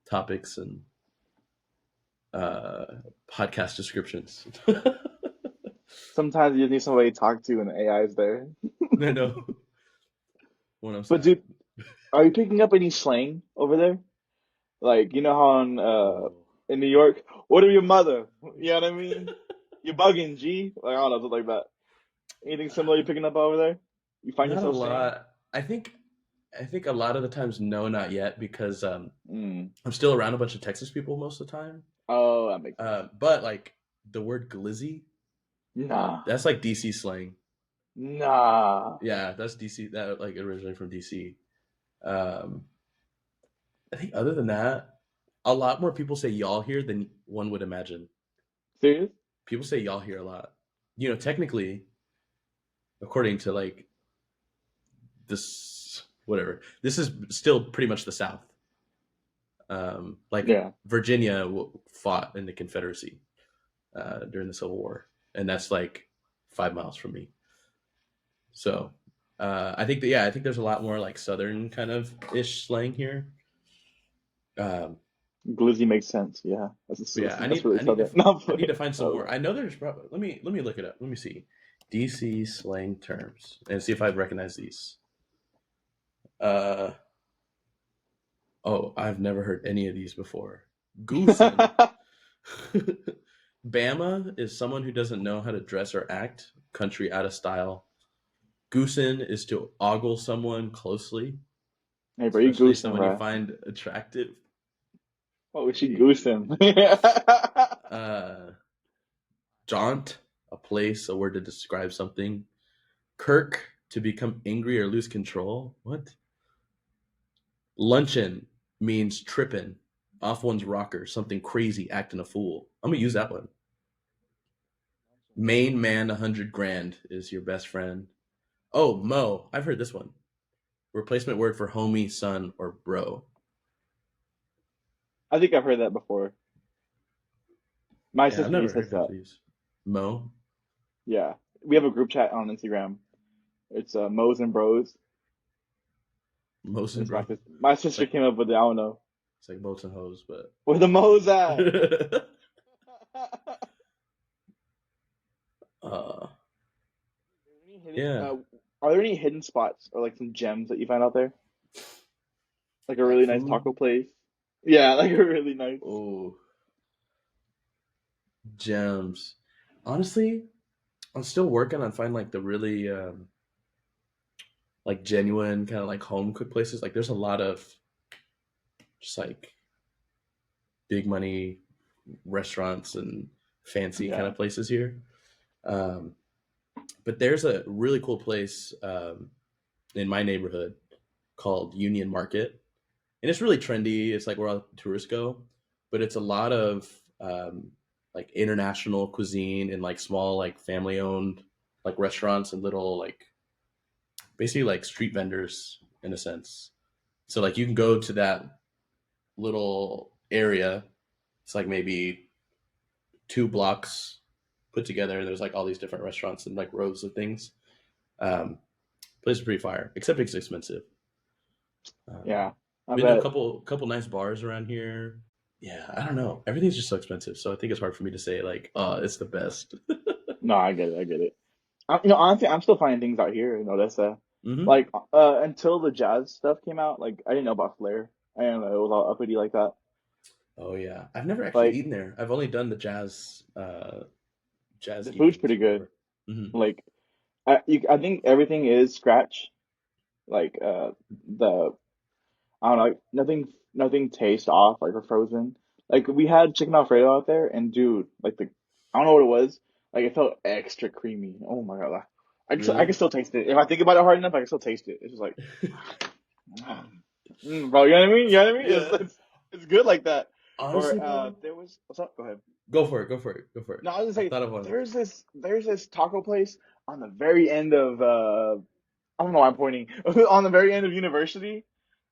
topics and uh, podcast descriptions. Sometimes you just need somebody to talk to, and the AI is there. I know when I'm But sad. dude, are you picking up any slang over there? Like, you know how Oh, in New York, what are your mother? You know what I mean? You're bugging, G. Like, I don't know, something like that. Anything similar you picking up over there? You find not a yourself saying? lot. I think a lot of the times no, not yet, because Mm. I'm still around a bunch of Texas people most of the time. Oh, that makes sense. But like the word glizzy, Nah, that's like DC slang. nah. Yeah, that's DC. That like originally from DC. Um, I think other than that, a lot more people say y'all here than one would imagine. Serious? People say y'all here a lot. Technically, according to like this, whatever, this is still pretty much the South. Like Yeah. Virginia fought in the Confederacy during the Civil War, and that's like 5 miles from me. So I think there's a lot more like Southern kind of ish slang here. Um, Glizzy makes sense. Yeah. but yeah, That's really southern. No, I need to find some more. oh, I know there's probably let me look it up. Let me see DC slang terms and see if I recognize these. Uh oh, I've never heard any of these before. Goofing. Bama is someone who doesn't know how to dress or act, country out of style. Goosen is to ogle someone closely, Hey, bro, you especially goosing, someone you bro. find attractive. What was she Hey. goosing? Uh, Jaunt, a place, a word to describe something. Kirk, to become angry or lose control. What? Luncheon means tripping off one's rocker, something crazy, acting a fool. I'm gonna use that one. Main man, 100 grand is your best friend. Oh, Mo, I've heard this one. Replacement word for homie, son, or bro. I think I've heard that before. My Yeah, I've sister never uses heard that that. these. Mo, Yeah, we have a group chat on Instagram. It's Mo's and Bros. Mo's and It's bro. my It's sister like came up with it. I don't know it's like boats and hoes, but where the Mo's at. uh, Any hidden, yeah, are there any hidden spots or like some gems that you find out there? Like a like really nice taco food. place. Yeah, like a really nice. Oh, gems. Honestly, I'm still working on finding like the really like genuine kind of like home cooked places. Like there's a lot of just like big money restaurants and fancy kind Yeah. of places here. Um, but there's a really cool place in my neighborhood called Union Market, and it's really trendy. It's like where all the tourists go, but it's a lot of like international cuisine and like small like family owned like restaurants and little like basically like street vendors in a sense. So like you can go to that little area. It's like maybe 2 blocks put together, and there's like all these different restaurants and like rows of things. Um, Place is pretty fire, except it's expensive. Yeah. I We know a bet. couple nice bars around here. Yeah, I don't know. Everything's just so expensive, so I think it's hard for me to say like, oh, it's the best. No, I get it. I get it. Honestly, I'm still finding things out here in Odessa. Hmm. Like, until the jazz stuff came out, like I didn't know about Flair. I didn't know it was all uppity like that. Oh yeah, I've never actually Like, eaten there. I've only done the jazz the food's evenings pretty good. before. Hmm. Like, I think everything is scratch. Like, the I don't know, like, nothing tastes off like or frozen. Like we had chicken Alfredo out there, and dude, like I don't know what it was. Like it felt extra creamy. Oh my God, I can Really? still taste it. If I think about it hard enough, I can still taste it. It's just like, bro, you know what I mean? You know what I mean? Yeah. It's good like that. Or Honestly, bro, there was what's up? Go ahead. go for it. Go for it. Go for it. No, I was I gonna say thought of one. there's this taco place on the very end of I don't know why I'm pointing on the very end of University.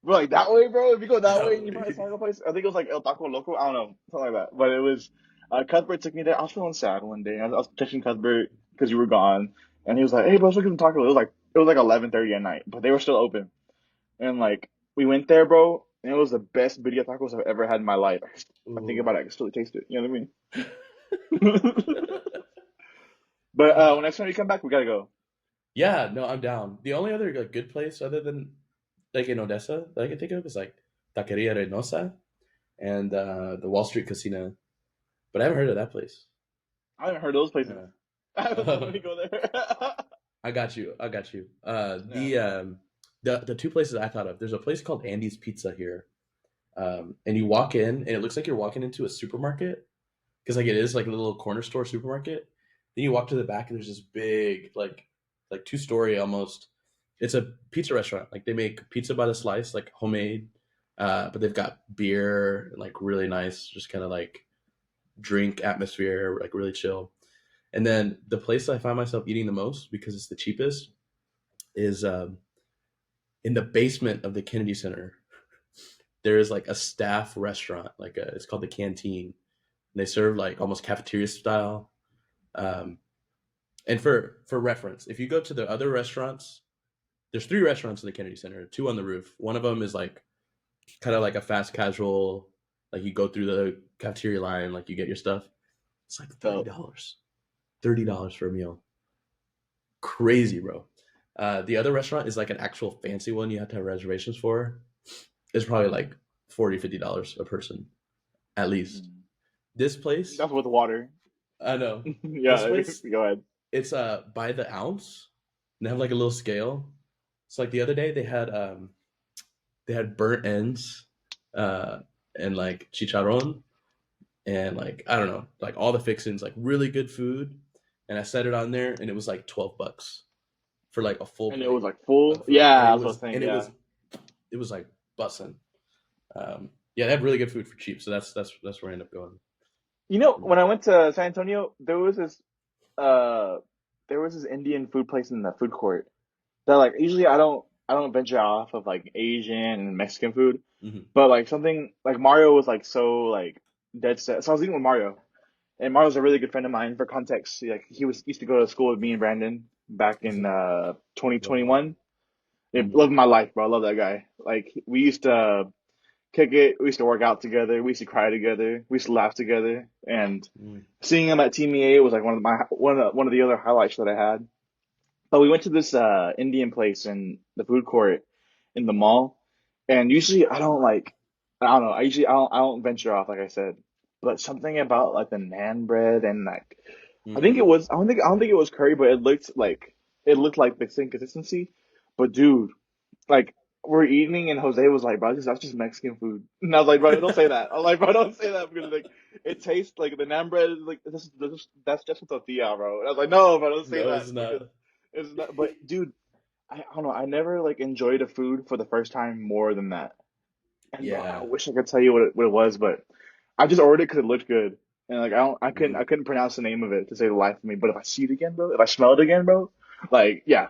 Bro, like that way, bro. If you go that way That and you find a way. taco place, I think it was like El Taco Loco. I don't know, something like that. But it was Cuthbert took me there. I was feeling sad one day. I was texting Cuthbert because you were gone, and he was like, "Hey, bro, let's look at some taco." It was like 11:30 at night, but they were still open. And like we went there, bro, and it was the best birria tacos I've ever had in my life. I think Ooh. about it, I can still taste it. You know what I mean? But when next time you come back, we gotta go. Yeah, no, I'm down. The only other like good place other than like in Odessa that I can think of is like Taqueria Reynosa and the Wall Street Casino, but I haven't heard of that place. I haven't heard those places. Uh, I would literally go there. I got you. I got you. Yeah. The two places I thought of. There's a place called Andy's Pizza here, and you walk in, and it looks like you're walking into a supermarket because like it is like a little corner store supermarket. Then you walk to the back, and there's this big like 2 story almost. It's a pizza restaurant. Like they make pizza by the slice, like homemade, but they've got beer and like really nice, just kind of like drink atmosphere, like really chill. And then the place I find myself eating the most because it's the cheapest is in the basement of the Kennedy Center. There is like a staff restaurant, it's called the Canteen. And they serve like almost cafeteria style. Um, and for reference, if you go to the other restaurants, there's 3 restaurants in the Kennedy Center, 2 on the roof. One of them is like kind of like a fast casual, like you go through the cafeteria line, like you get your stuff. It's like So $30. $30 for a meal. Crazy, bro. The other restaurant is like an actual fancy one you have to have reservations for. It's probably like $40, $50 a person, at least. mm, This place, that's with water. I know. This Yeah, place, go ahead. it's by the ounce. And they have like a little scale. So like the other day they had burnt ends, uh, and like chicharron, and like I don't know, like all the fixins, like really good food. And I set it on there, and it was like $12 for like a full And it was plate like full. of food, Yeah, that's what I was saying. and Yeah. it was like bussin'. Yeah, they have really good food for cheap, so that's where I end up going. You know, when I went to San Antonio, uh there was this Indian food place in the food court that like usually I don't venture off of like Asian and Mexican food, Mm-hmm. but like something like Mario was like so like dead set. So I was eating with Mario, and Mario's a really good friend of mine. For context, like he was used to go to school with me and Brandon back in Love Mario. 2021. Yeah, Mm-hmm. love my life, bro. I love that guy. Like we used to kick it. We used to work out together. We used to cry together. We used to laugh together. And Mm-hmm. seeing him at Team EA was like one of the other highlights that I had. But we went to this Indian place in the food court in the mall, and usually I don't know. I don't venture off like I said, but something about like the naan bread and like Mm-hmm. I don't think it was curry, but it looked like the same consistency. But dude, like we're eating and Jose was like, bro, that's just Mexican food. And I was like, bro, don't say that. I'm like, bro, don't say that because like it tastes like the naan bread is like that's just a tortilla, bro. And I was like, no, bro, don't say No, that it's because not. it's not. But dude, I don't know. I never like enjoyed a food for the first time more than that. And bro, I Yeah. wish I could tell you what it was, but I just ordered it because it looked good. And like Mm. I couldn't pronounce the name of it to save the life of me. But if I see it again, bro, if I smell it again, bro, like yeah,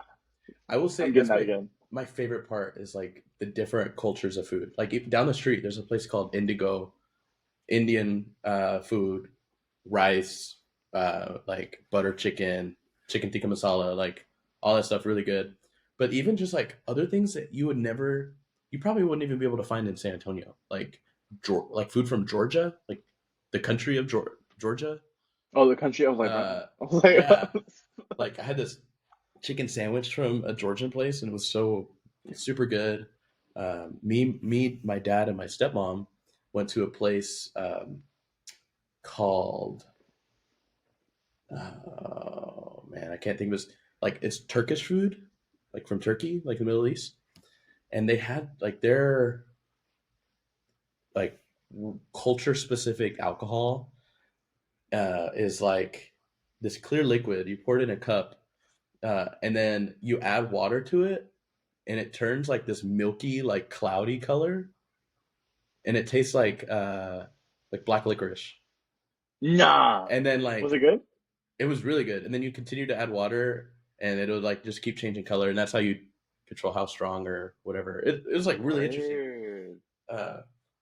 I will say I'm getting that's that again. my favorite part is like the different cultures of food. Like down the street, there's a place called Indigo, Indian food, rice, like butter chicken, chicken tikka masala, like all that stuff, really good. But even just like other things that you probably wouldn't even be able to find in San Antonio, like like food from Georgia, like the country of Georgia. Oh, the country. I was like, bro. I was like, Yeah, like I had this chicken sandwich from a Georgian place, and it was so super good. My dad, and my stepmom went to a place called oh man, I can't think of this. Like it's Turkish food, like from Turkey, like the Middle East, and they had like their like culture specific alcohol is like this clear liquid. You pour it in a cup, and then you add water to it, and it turns like this milky, like cloudy color, and it tastes like black licorice. nah. And then Was it like good? it was really good. And then you continue to add water, and it would like just keep changing color, and that's how you control how strong or whatever. It was like really interesting. Word. Uh,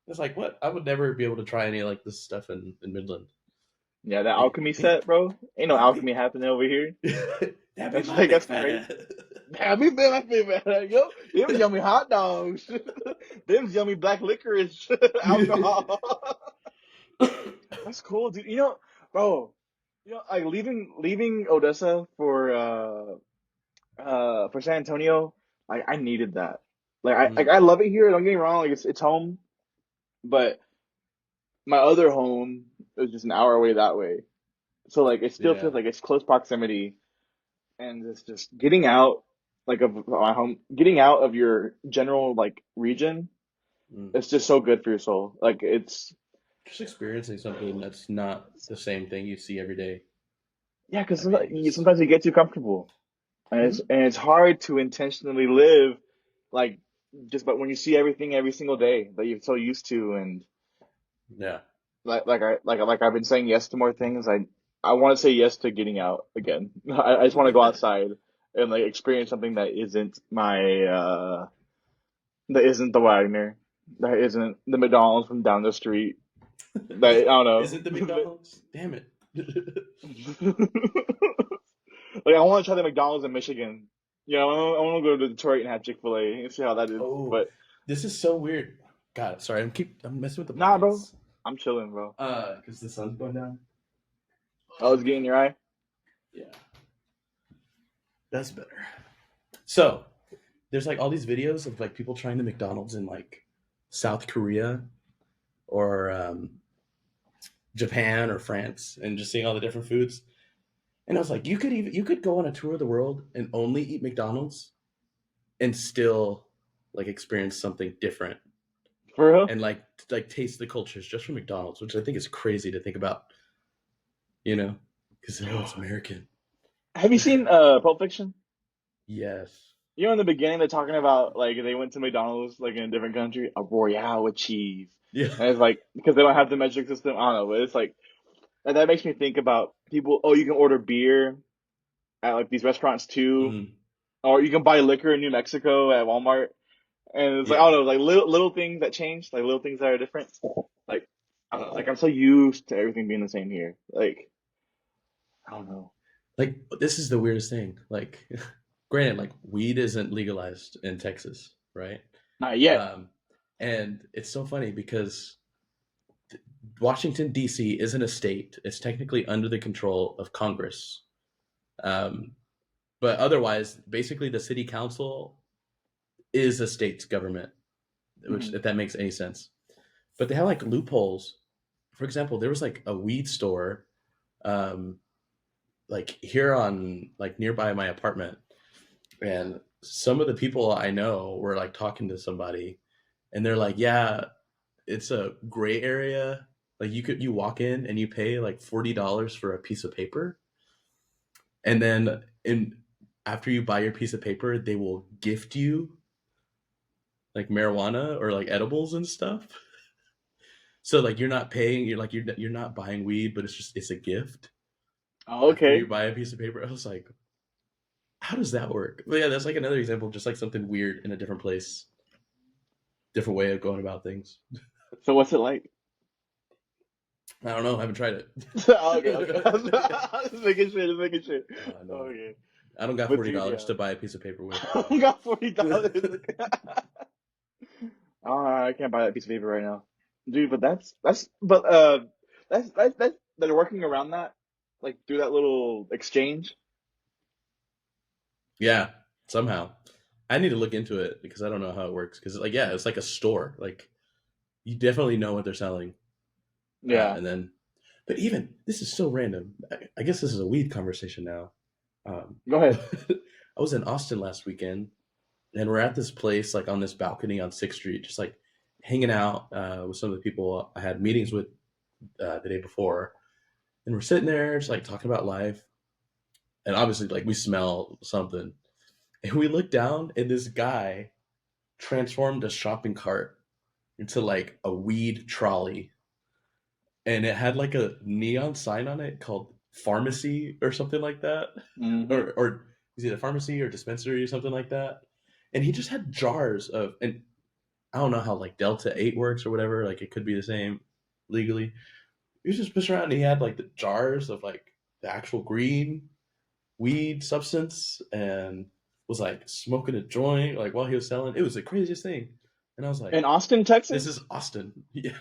it's like what I would never be able to try any like this stuff in Midland. Yeah, that Like, alchemy hey, set, bro. Ain't no yeah, alchemy happening over here. that be my big That's fat crazy. ass. Damn, me been my favorite. Yo, them yummy hot dogs. Them yummy black licorice alcohol. That's cool, dude. You know, bro. You know, like leaving Odessa for San Antonio. Like I needed that. Mm, I love it here. Don't get me wrong. Like it's home, but my other home is just an hour away that way. So like it still yeah. feels like it's close proximity, and it's just getting out like of my home, getting out of your general like region. Mm. It's just so good for your soul. Like it's Just experiencing something that's not the same thing you see every day. yeah, because I mean, just sometimes you get too comfortable, and mhm. it's hard to intentionally live like just but when you see everything every single day that you're so used to, and Yeah. like I've been saying yes to more things. I want to say yes to getting out again. I just want to go outside and like experience something that isn't the Wagner, that isn't the McDonald's from down the street. That I don't Is it the know. McDonald's? Damn it. Like I want to try the McDonald's in Michigan. Yeah, I want to go to Detroit and have Chick-fil-A and see how that is. Oh, But this is so weird. God, sorry, I'm messing with the nah, bro, blinds. I'm chilling, bro. Because the sun's going down. Oh, it's getting your eye. Yeah, that's better. So there's like all these videos of like people trying the McDonald's in like South Korea or Japan or France and just seeing all the different foods. And I was like, you could go on a tour of the world and only eat McDonald's and still like experience something different For real? and like taste the cultures just from McDonald's, which I think is crazy to think about, you know, because oh, it's American. Have you seen Pulp Fiction? Yes. You know, in the beginning, they're talking about like they went to McDonald's like in a different country, a Royale with cheese, Yeah. and it's like because they don't have the metric system. I don't know, but it's like and that makes me think about people. Oh, you can order beer at like these restaurants too, Mhm. or you can buy liquor in New Mexico at Walmart, and it's like I Yeah. don't know, like little things that change, like little things that are different. Like I don't know, like I'm so used to everything being the same here. Like I don't know, Like this is the weirdest thing. Like, granted, like weed isn't legalized in Texas, right? not yet. Um, and it's so funny because Washington D.C. isn't a state; it's technically under the control of Congress. Um, but otherwise, basically, the city council is a state's government, which Hmm. if that makes any sense. But they have like loopholes. For example, there was like a weed store, um, like here on like nearby my apartment, and some of the people I know were like talking to somebody, and they're like, "Yeah, it's a gray area. Like you walk in and you pay like $40 for a piece of paper, and then in after you buy your piece of paper, they will gift you like marijuana or like edibles and stuff. So like you're not paying, you're not buying weed, but it's a gift Oh, after you okay. buy a piece of paper. I was like, how does that work? But yeah, that's like another example, of just like something weird in a different place, different way of going about things. So what's it like? I don't know. I haven't tried Okay, okay. it. Just making sure, just making sure. No, Okay. I don't got But forty dude, dollars yeah. to buy a piece of paper with. I got $40. Oh, I can't buy that piece of paper right now. Dude, but that's they're working around that, like through that little exchange. Yeah, somehow. I need to look into it because I don't know how it works. Because like, yeah, it's like a store. Like you definitely know what they're selling, Yeah. and then, but even this is so random. I guess this is a weed conversation now. Go ahead. I was in Austin last weekend, and we're at this place like on this balcony on Sixth Street, just like hanging out with some of the people I had meetings with the day before, and we're sitting there just like talking about life, and obviously like we smell something, and we look down, and this guy transformed a shopping cart into like a weed trolley, and it had like a neon sign on it called pharmacy or something like that, Hmm. or is it a pharmacy or dispensary or something like that? And he just had jars of, and I don't know how like Delta 8 works or whatever. Like it could be the same legally. He was just pushing around and he had like the jars of like the actual green weed substance and was like smoking a joint like while he was selling. It was the craziest thing. And I was In like, Austin, this is Texas, Austin. Yeah.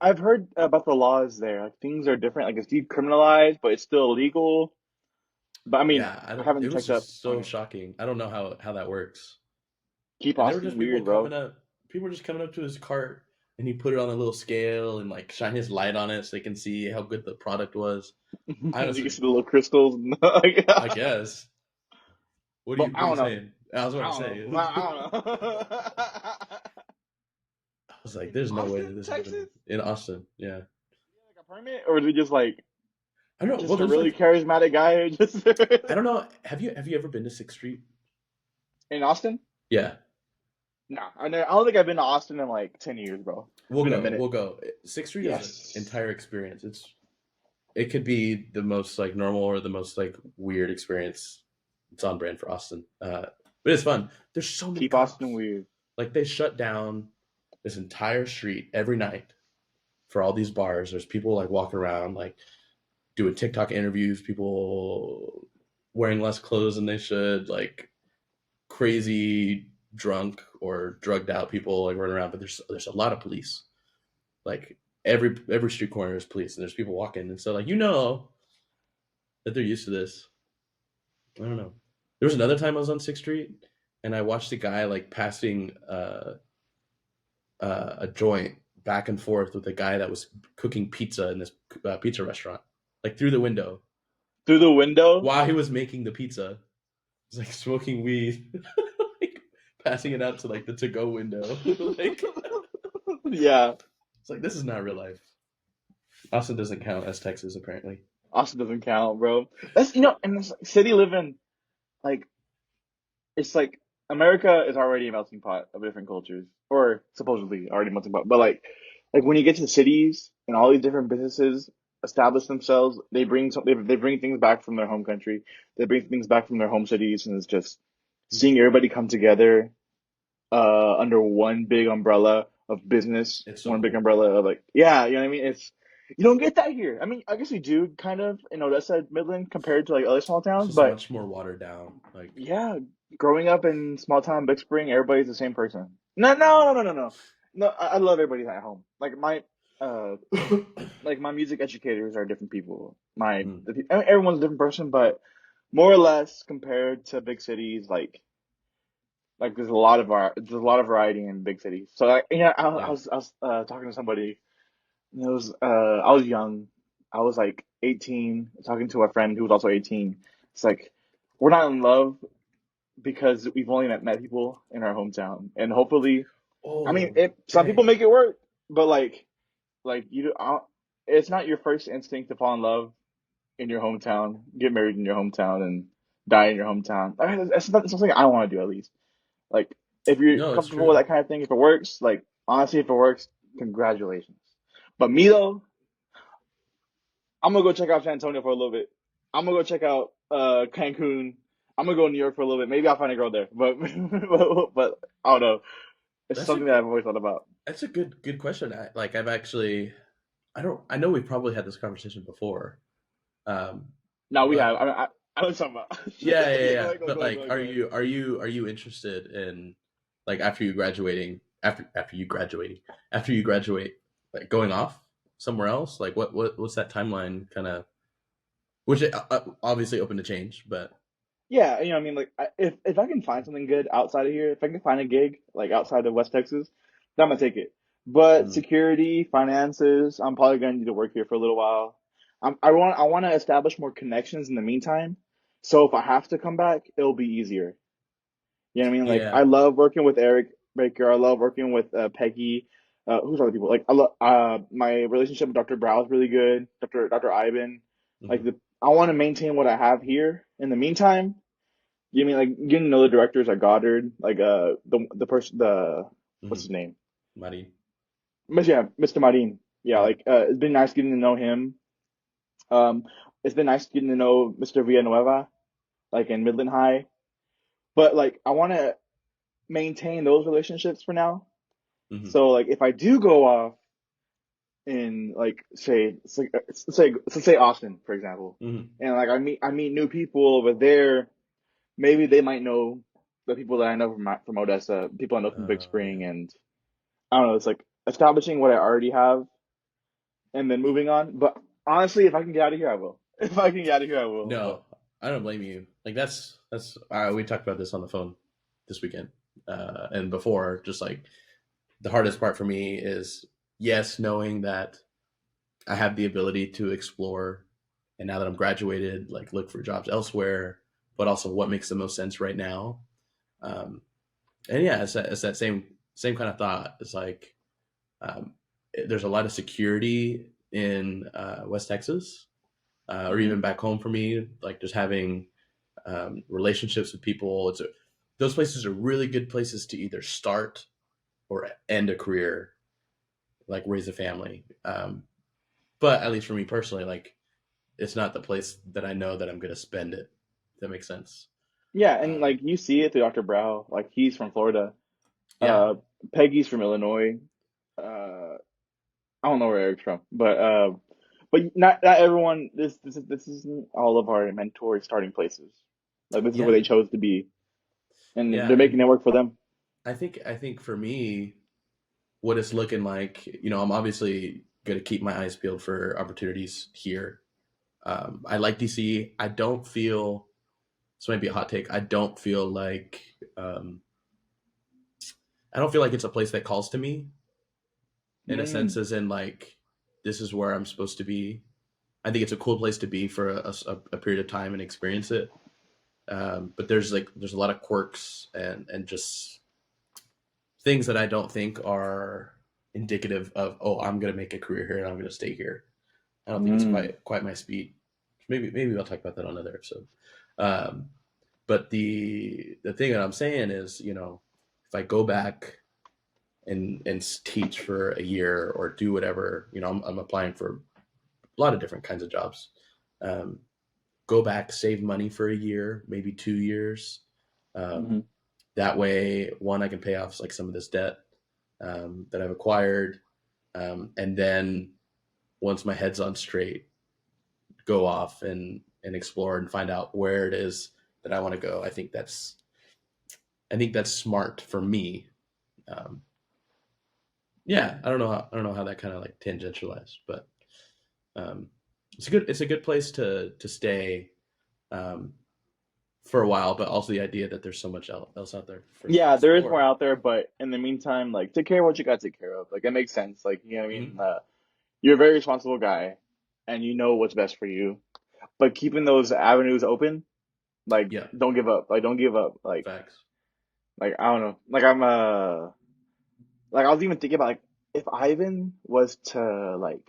I've heard about the laws there. Like things are different. Like it's decriminalized, but it's still illegal. But I mean, Yeah. I It haven't was checked up just on so it. shocking. I don't know how that works. Keep And there were Austin just people weird, coming bro. up, people were just coming up to his cart and he put it on a little scale and like shine his light on it so they can see how good the product was. I You can honestly, see the little crystals. I guess. But I What are you don't know. saying? I was about I to don't say. know. I don't know. I was like, In there's no way that Austin, this happened Texas? in Austin. Yeah. Like a permit, or is it just like I don't know. Well, just a there's really like, charismatic guy who just I don't know. Have you ever been to Sixth Street? in Austin? Yeah. Nah, I don't think I've been to Austin in like 10 years, bro. It's We'll been a go. minute. We'll go. Sixth Street is an Yes. entire experience. It could be the most like normal or the most like weird experience. It's on brand for Austin. But it's fun. There's so many Keep Austin cops. weird. Like they shut down this entire street every night for all these bars. There's people like walking around like doing TikTok interviews, people wearing less clothes than they should, like crazy drunk or drugged out people like running around. But there's a lot of police. Like every street corner is police, and there's people walking, and so like that they're used to this. I don't know. There was another time I was on Sixth Street, and I watched a guy like passing a joint back and forth with a guy that was cooking pizza in this pizza restaurant, like through the window Through the window. while he was making the pizza. He's like smoking weed, like passing it out to like the to go window. Like Yeah, it's like this is not real life. Austin doesn't count as Texas apparently. Austin doesn't count, bro. That's and this city living like it's like America is already a melting pot of different cultures, or supposedly already melting pot. But like when you get to the cities and all these different businesses establish themselves, they bring things back from their home country, they bring things back from their home cities, and it's just seeing everybody come together under one big umbrella of business, It's so one big cool. umbrella of like yeah, you know what I mean. It's you don't get that here. I mean, I guess we do kind of in Odessa, Midland, compared to like other small It's towns, just but much more watered down. Like, yeah, growing up in small town Big Spring, everybody's the same person. No, mhm. no, no, no, no, no. No, I love everybody at home. Uh, like my music educators are different people. Mm, I mean, everyone's a different person, but more or less compared to big cities, like there's a lot of variety in big cities. So yeah. I was talking to somebody. And it was I was young. I was like 18, talking to a friend who was also 18. It's like we're not in love because we've only met people in our hometown, and hopefully, I mean, Oh, some people dang. make it work, but like it's not your first instinct to fall in love in your hometown, get married in your hometown, and die in your hometown. I mean, that's something I want to do at least. Like, if you're No, it's comfortable with true. that kind of thing, if it works, like honestly, if it works, congratulations. But me though, I'm gonna go check out San Antonio for a little bit. I'm gonna go check out Cancun. I'm gonna go to New York for a little bit. Maybe I'll find a girl there, but but I don't know. It's That's a something that I've always thought about. that's a good question. I've actually I know we've probably had this conversation before. Um, No, we have. but I know what you're talking about. yeah. Yeah, Yeah. go But ahead, like, go ahead. are you interested in like after you graduate, like going off somewhere else? Like, what's that timeline kind of? Which obviously open to change, but Yeah, I mean, like, if I can find something good outside of here, if I can find a gig like outside of West Texas, then I'm gonna take it. But mm, security, finances, I'm probably gonna need to work here for a little while. I want to establish more connections in the meantime. So if I have to come back, it'll be easier. You know what I mean? Like, I yeah. love working with Eric Baker. I love working with Peggy. Who's other people? Like, I love my relationship with Dr. Brow is really good. Dr. Ivan. Like Hmm. the I want to maintain what I have here. In the meantime, you mean like getting to know the directors at Goddard, like the person what's Hmm. his name? Money. Yeah, Mr. Marin. Yeah, Yeah. like it's been nice getting to know him. Um, it's been nice getting to know Mr. Villanueva, like in Midland High. But like I want to maintain those relationships for now. Hmm. So like if I do go off in like say let's say Austin for example, Hmm. and like I meet new people over there, maybe they might know the people that I know from Odessa, people I know from Big Yeah. Spring, and I don't know. It's like establishing what I already have and then moving on. But honestly, if I can get out of here, I will. If I can get out of here, I will. But No, I don't blame you. Like that's we talked about this on the phone this weekend and before. Just like the hardest part for me is yes, knowing that I have the ability to explore, and now that I'm graduated, like look for jobs elsewhere, but also what makes the most sense right now. Um, and yeah, it's that same kind of thought. It's like um, there's a lot of security in West Texas, or hmm even back home for me. Like just having relationships with people. Those places are really good places to either start or end a career, like raise a family. But at least for me personally, like it's not the place that I know that I'm going to spend it. If that makes sense. yeah, and Um, like you see it through Dr. Brow. Like he's from Florida. yeah, Uh, Peggy's from Illinois. Uh, I don't know where Eric's from, but not everyone. This isn't all of our mentors starting places. Like this is where yeah, they chose to be, and yeah. they're making And it work for them. I think for me, what it's looking like, I'm obviously going to keep my eyes peeled for opportunities here. I like DC. I don't feel this might be a hot take. Um, I don't feel like it's a place that calls to me. in a sense, Mm, as in like this is where I'm supposed to be. I think it's a cool place to be for a period of time and experience it. But there's a lot of quirks and just things that I don't think are indicative of, oh, I'm gonna make a career here and I'm gonna stay here. I don't think it's mm, quite my speed. Maybe I'll talk about that on another episode. Um, but the thing that I'm saying is, if I go back and teach for a year or do whatever, I'm applying for a lot of different kinds of jobs. Um, Go back, save money for a year, maybe 2 years. Um, mm-hmm. that way, one, I can pay off like some of this debt that I've acquired, and then once my head's on straight, go off and explore and find out where it is that I want to go. I think that's smart for me. Um, yeah, I don't know how that kind of like tangentialized, but um, it's a good place to stay um, for a while, but also the idea that there's so much else out there for to Yeah, there is more explore. out there, but in the meantime, like take care of what you got to take care of. Like it makes sense. Like you know what I mean. Hmm. You're a very responsible guy, and you know what's best for you. But keeping those avenues open, like Yeah, don't give up. Like don't give up. facts. Like I don't know. Like I was even thinking about like if Ivan was to like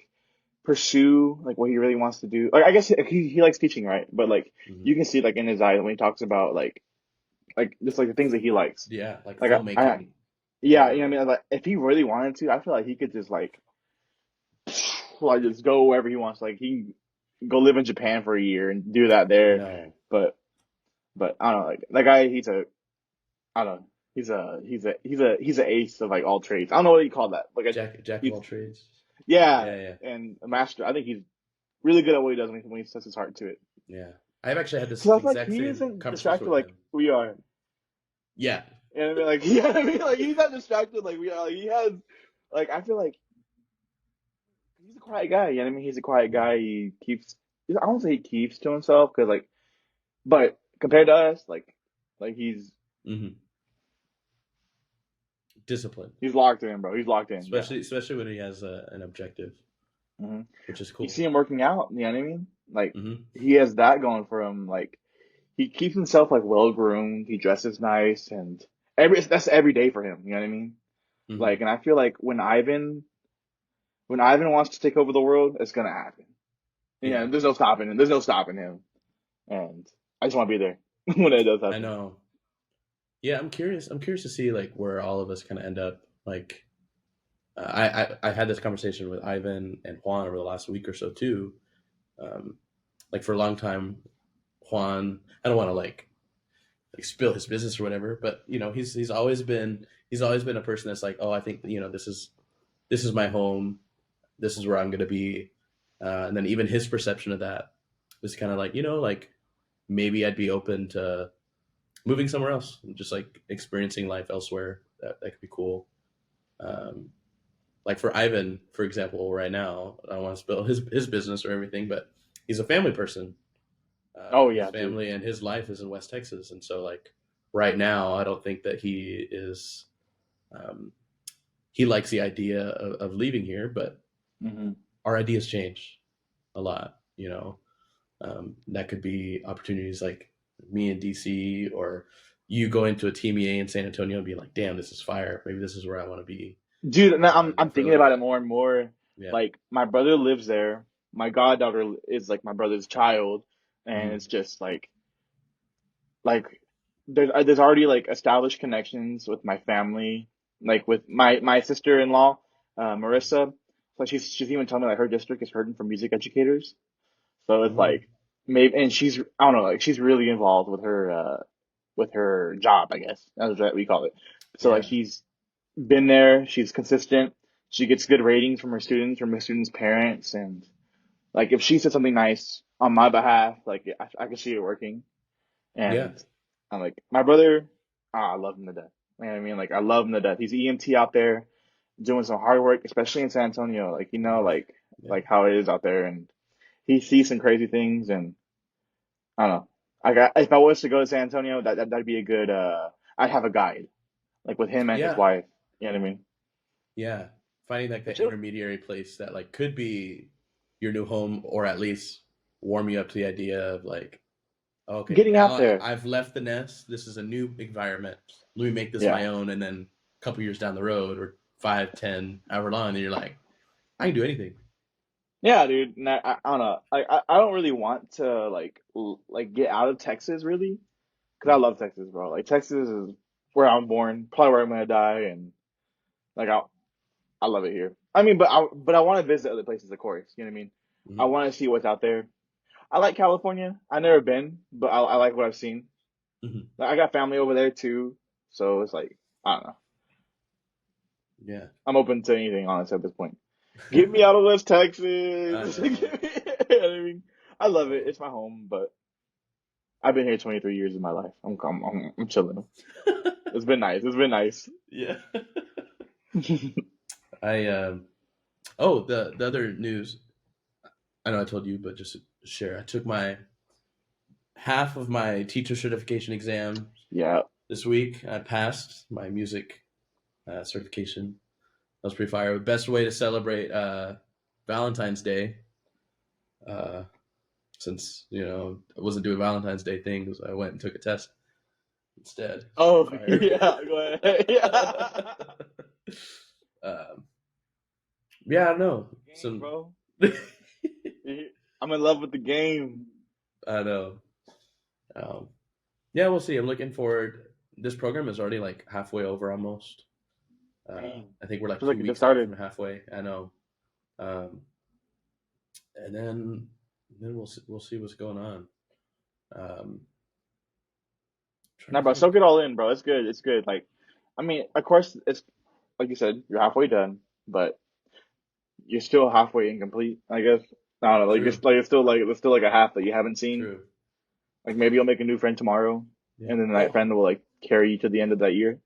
pursue like what he really wants to do. Like I guess he likes teaching, right? But like Hmm. you can see like in his eyes when he talks about like just like the things that he likes. Yeah, like Like I filmmaking yeah, you know what I mean? Like if he really wanted to, I feel like he could just like just go wherever he wants. Like he can go live in Japan for a year and do that I there. know. But I don't know, like that guy I don't know. He's a ace of like all trades. I don't know what you call that. Jack of He's all trades. yeah, Yeah, yeah, and a master. I think he's really good at what he does when he sets his heart to it. yeah. I've actually had this Because I feel like exact he same isn't conversation distracted with like him. we are. Yeah, And I mean, like, you know what I mean? Like, he's not distracted like we are. Like, he has, like, I feel like he's a quiet guy. You know what I mean? He's a quiet hmm, guy. He keeps, I don't say he keeps to himself because, like, but compared to us, like hmm. Discipline, he's locked in, bro. He's locked in. Yeah. especially when he has an objective, hmm which is You cool. see him working out. You know what I mean? Like, Hmm. he has that going for him. Like, he keeps himself like well groomed. He dresses nice, and that's every day for him. You know what I mean? Hmm. Like, and I feel like when Ivan wants to take over the world, it's gonna happen. Yeah, Yeah, there's no stopping him. There's no stopping him. And I just want to be there when it does I happen. know. Yeah, I'm curious. I'm curious to see like where all of us kind of end up. Like, I had this conversation with Ivan and Juan over the last week or so too. Um, like for a long time, Juan. I don't want to like spill his business or whatever, but he's always been a person that's like, oh, I think this is my home. This is where I'm gonna be. And then even his perception of that was kind of like, like maybe I'd be open to moving somewhere else and just like experiencing life elsewhere. That could be cool. Um, like for Ivan, for example, right now, I don't want to spill his business or everything, but he's a family person. Oh His yeah, dude. family and his life is in West Texas, and so like right now, I don't think that he is. Um, he likes the idea of leaving here, but hmm our ideas change a lot. That could be opportunities like me in DC or you going to a team EA in San Antonio and being like, "Damn, this is fire. Maybe this is where I want to be Dude, now I'm for a thinking little about it bit." more and more. Yeah. Like my brother lives there. My goddaughter is like my brother's child, and Mm-hmm. it's just like there's already like established connections with my family, like with my sister-in-law, Marissa. Like she's even telling me like her district is hurting for music educators. So it's Mm-hmm. like maybe, and she's I don't know, like she's really involved with her job, I guess that's what we call it. So like Yeah. she's been there, she's consistent, she gets good ratings from her students' parents, and like if she said something nice on my behalf, like I can see it working. Yeah. And I'm like my brother, I love him to death. You know what I mean? Like I love him to death. He's EMT out there doing some hard work, especially in San Antonio. Like Mm-hmm. Yeah. like how it is out there, and he sees some crazy things, and I don't know. If I was to go to San Antonio, that'd be a good. I'd have a guide like with him and his Yeah. wife. You know what I mean? Yeah. finding like But that intermediary place that like could be your new home, or at least warm you up to the idea of like, okay, getting out now there. I've left the nest. This is a new environment. Let me make this Yeah. my own. And then a couple years down the road, or 5, 10, however long, and you're like, I can do anything. Yeah, dude. And I don't know. I don't really want to like get out of Texas really, because I love Texas, bro. Like Texas is where I'm born, probably where I'm gonna die, and like I love it here. I mean, but I want to visit other places, of course. You know what I mean? I Mm-hmm. want to see what's out there. I like California. I've never been, but I like what I've seen. Mm-hmm. Like, I got family over there too, so it's like I don't know. Yeah. I'm open to anything, honestly, at this point. Get me out of West I Texas. You know know. what I mean, I love it. It's my home, but I've been here 23 years of my life. I'm chilling. It's been nice. It's been nice. Yeah. I oh, the other news. I know I told you, but just to share. I took my half of my teacher certification exam Yeah. this week. I passed my music certification. That was pretty fire. Best way to celebrate Valentine's Day, uh, since I wasn't doing Valentine's Day things, I went and took a test instead. It's pretty Oh fire. yeah. Go ahead. Yeah. um, yeah, I don't know. Game, Some bro. I'm in love with the game. I know. Um, yeah, we'll see. I'm looking forward. This program is already like halfway over almost. Dang. I think we're like Feels like two it just weeks out started. from halfway. I know. Um, and then we'll see what's going on. Um, trying Nah, to bro, soak think. it all in, bro. It's good. It's good. Like, I mean, of course, it's like you said, you're halfway done, but you're still halfway incomplete, I guess. I don't know. Like, True. it's still like a half that you haven't seen. True. Like, maybe you'll make a new friend tomorrow, Yeah. and then that Oh, friend will like carry you to the end of that year.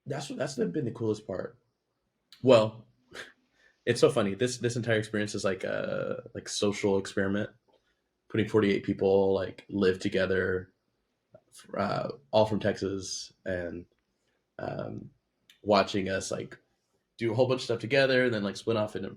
been the coolest part. Well, it's so funny. This entire experience is like a social experiment, putting 48 people like live together, all from Texas, and um, watching us like do a whole bunch of stuff together, and then like split off in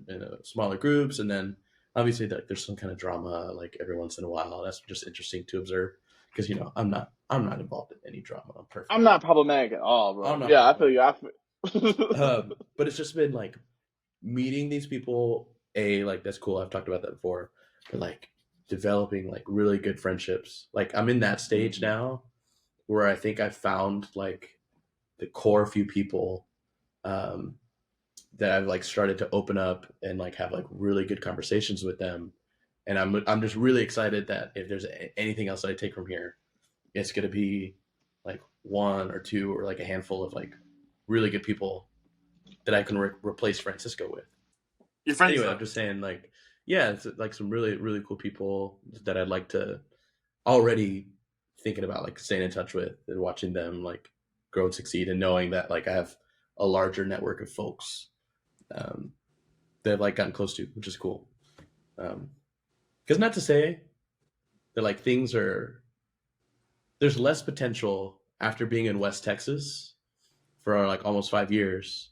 smaller groups, and then obviously like there's some kind of drama like every once in a while. That's just interesting to observe because I'm not involved in any drama. I'm I'm perfect. not problematic at all, I'm bro. not Yeah, I feel problematic. you. I feel. But it's just been like meeting these people. Like that's cool. I've talked about that before, but like developing like really good friendships. Like I'm in that stage Mhm. now where I think I've found like the core few people um, that I've like started to open up and like have like really good conversations with them. And I'm just really excited that if there's anything else that I take from here, it's gonna be like one or two or like a handful of like really good people that I can replace Francisco with. Your friends Anyway, I'm though. just saying like yeah, it's like some really really cool people that I'd like to already thinking about like staying in touch with and watching them like grow and succeed, and knowing that like I have a larger network of folks um, that I've like gotten close to, which is cool. Because not to say that like things are there's less potential after being in West Texas for like almost 5 years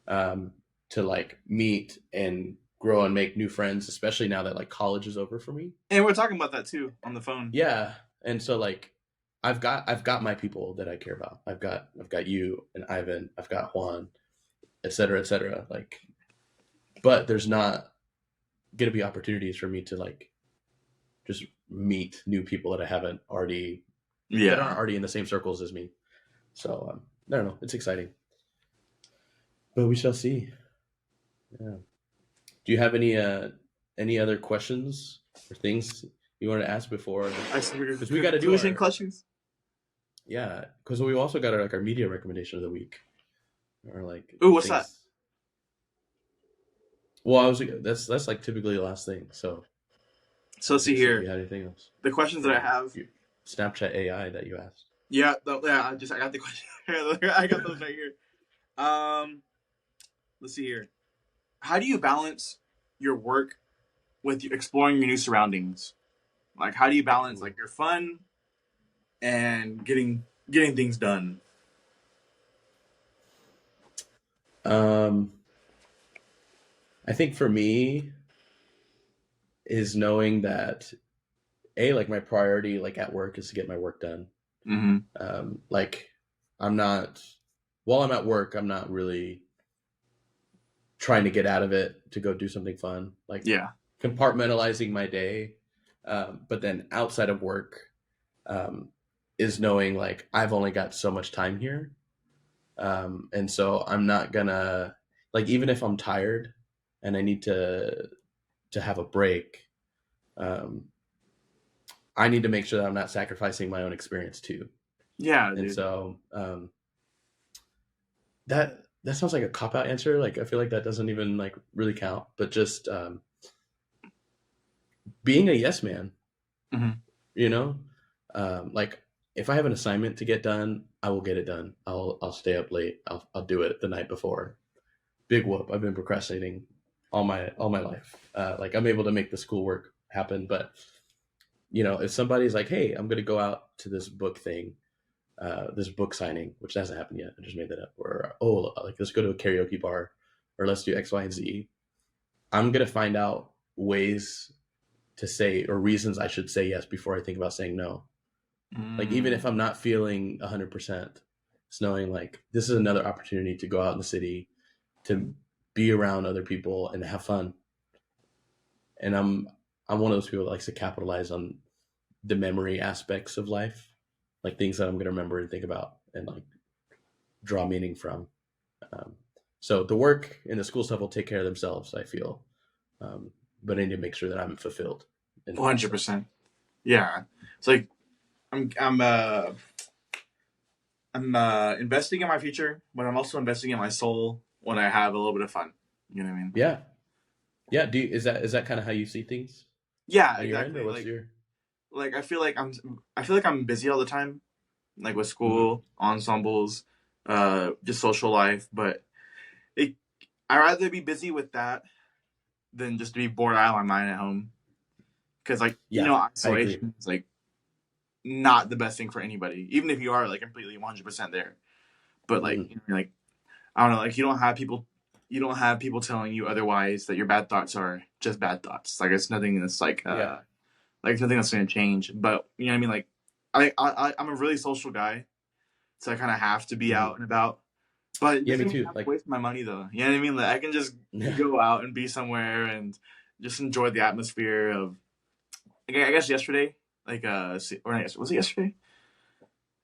um, to like meet and grow and make new friends, especially now that like college is over for me. And we're talking about that too on the phone. Yeah, and so like I've got my people that I care about. I've got you and Ivan. I've got Juan, et cetera, et cetera. Like, but there's not gonna be opportunities for me to like just meet new people that aren't Yeah. already in the same circles as me. So I don't know. It's exciting, but we shall see. Yeah. Do you have any other questions or things you want to ask before? Because we got to do Conclusion our questions. yeah. Because we also got our media recommendation of the week, or like Ooh, the what's that? things. Well, I was that's like typically the last thing. So So I let's was see gonna see if you here. had anything else The questions that I or have. your Snapchat AI that you asked. Yeah, yeah. I got the question. I got those right here. Um, let's see here. How do you balance your work with exploring your new surroundings? Like, how do you balance like your fun and getting things done? Um, I think for me is knowing that like my priority like at work is to get my work done. Mm-hmm. Like I'm not while I'm at work, I'm not really trying to get out of it to go do something fun. Like Yeah. compartmentalizing my day. But then outside of work, um, is knowing like I've only got so much time here. And so I'm not gonna like even if I'm tired and I need to have a break, um, I need to make sure that I'm not sacrificing my own experience too. Yeah, And dude. so that sounds like a cop out answer. Like I feel like that doesn't even like really count. But just being a yes man, Mm-hmm. you know, like if I have an assignment to get done, I will get it done. I'll stay up late. I'll do it the night before. Big whoop. I've been procrastinating all my life. Like I'm able to make the schoolwork happen, but if somebody's like, "Hey, I'm gonna go out to this book thing, this book signing," which hasn't happened yet. I just made that up. Or like let's go to a karaoke bar, or let's do X, Y, and Z. I'm gonna find out ways to say or reasons I should say yes before I think about saying no. Like even if I'm not feeling 100%, it's knowing like this is another opportunity to go out in the city, to be around other people and have fun. And I'm one of those people that likes to capitalize on the memory aspects of life, like things that I'm going to remember and think about and like draw meaning from. Um, so the work and the school stuff will take care of themselves, I feel. But I need to make sure that I'm fulfilled in the process. 100%. Yeah. It's like I'm investing in my future, but I'm also investing in my soul when I have a little bit of fun. You know what I mean? Yeah, yeah. Is that kind of how you see things Yeah, on your end, or exactly. what's your? Like I feel like I'm busy all the time, like with Mm-hmm. school, ensembles, just social life, but it I'd rather be busy with that than just to be bored out of my mind at home. Because Yeah, I agree. isolation is like not the best thing for anybody, even if you are like completely 100% there. But like Mm-hmm. like I don't know, like you don't have people telling you otherwise that your bad thoughts are just bad thoughts. Like it's nothing that's Yeah. like it's nothing that's gonna change. But you know what I mean? Like I'm a really social guy, so I kind of have to be Mm-hmm. out and about. But it Yeah, me doesn't mean I too. have to Like, waste my money though. You know what I mean? Like I can just yeah. go out and be somewhere and just enjoy the atmosphere of. Like, I guess yesterday, or I guess was it yesterday?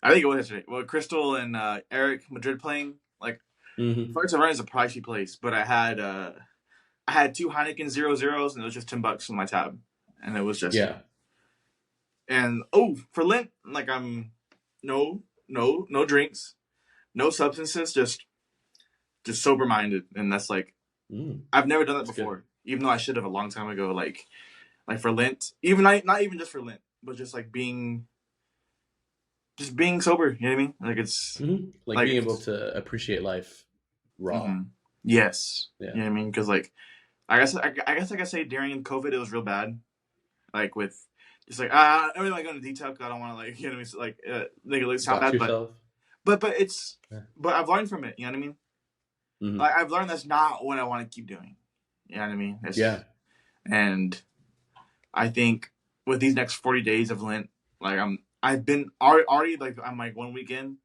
I think it was yesterday. Well, Crystal and Eric Madrid playing. Like Mm-hmm. Forza Run is a pricey place, but I had two Heineken 0.0s and it was just $10 on my tab, and it was just Yeah. and for Lent, like I'm no drinks, no substances, just sober minded, and that's like Mm, I've never done that that's good. before, even though I should have a long time ago. Like for Lent, even not even just for Lent, but just like being sober. You know what I mean? Like Like being able it's to appreciate life raw. hmm yes. Yeah. You know what I mean? Because like I guess like I say during COVID it was real bad. Like with just like I don't really like going into detail because I don't want to like you know what I mean like make it look sound Dox bad, yourself. but it's Yeah. but I've learned from it. You know what I mean? Hmm. Like I've learned that's not what I want to keep doing. You know what I mean? Yeah. And I think with these next 40 days of Lent, like I've been already like I'm like one weekend,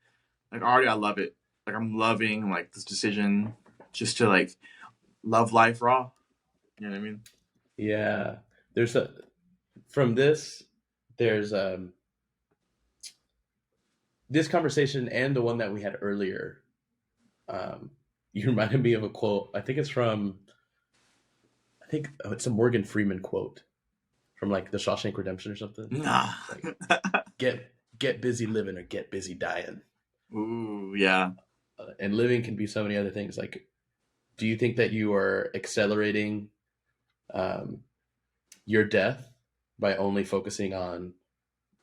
like already I love it. Like I'm loving like this decision just to like love life raw. You know what I mean? Yeah. There's a from this. There's this conversation and the one that we had earlier. Um, you reminded me of a quote. I think it's from. I think it's a Morgan Freeman quote from like The Shawshank Redemption or something. Nah. It's like get busy living or get busy dying. Ooh, yeah. And living can be so many other things. Like, do you think that you are accelerating um, your death by only focusing on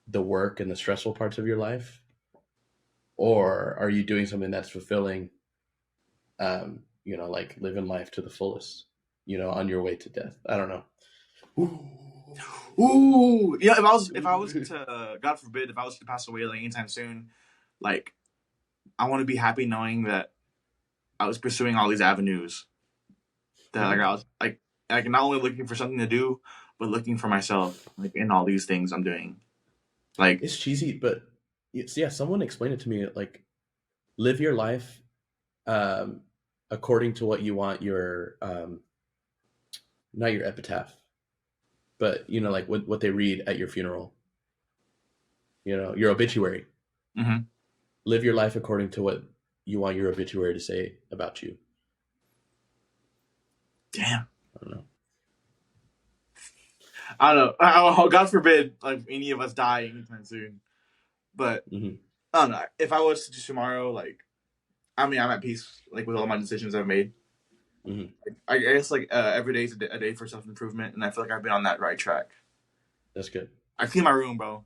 the work and the stressful parts of your life, or are you doing something that's fulfilling? Like living life to the fullest. On your way to death. I don't know. Ooh. Ooh, yeah. If I was Ooh. to God forbid, if I was to pass away like anytime soon, like I want to be happy knowing that I was pursuing all these avenues. that like Mhm. I was like not only looking for something to do, but looking for myself like in all these things I'm doing. Like, It's cheesy, but yeah, someone explained it to me. Like, live your life um, according to what you want your not your epitaph, but like what they read at your funeral. Your obituary. mhm. Live your life according to what you want your obituary to say about you. Damn. I don't know. I don't know. Oh, God forbid, like any of us die anytime soon. But Hmm. I don't know. If I was to do tomorrow, like, I mean, I'm at peace like with all my decisions I've made. Hmm. I guess like every day is a day for self improvement, and I feel like I've been on that right track. That's good. I clean my room, bro.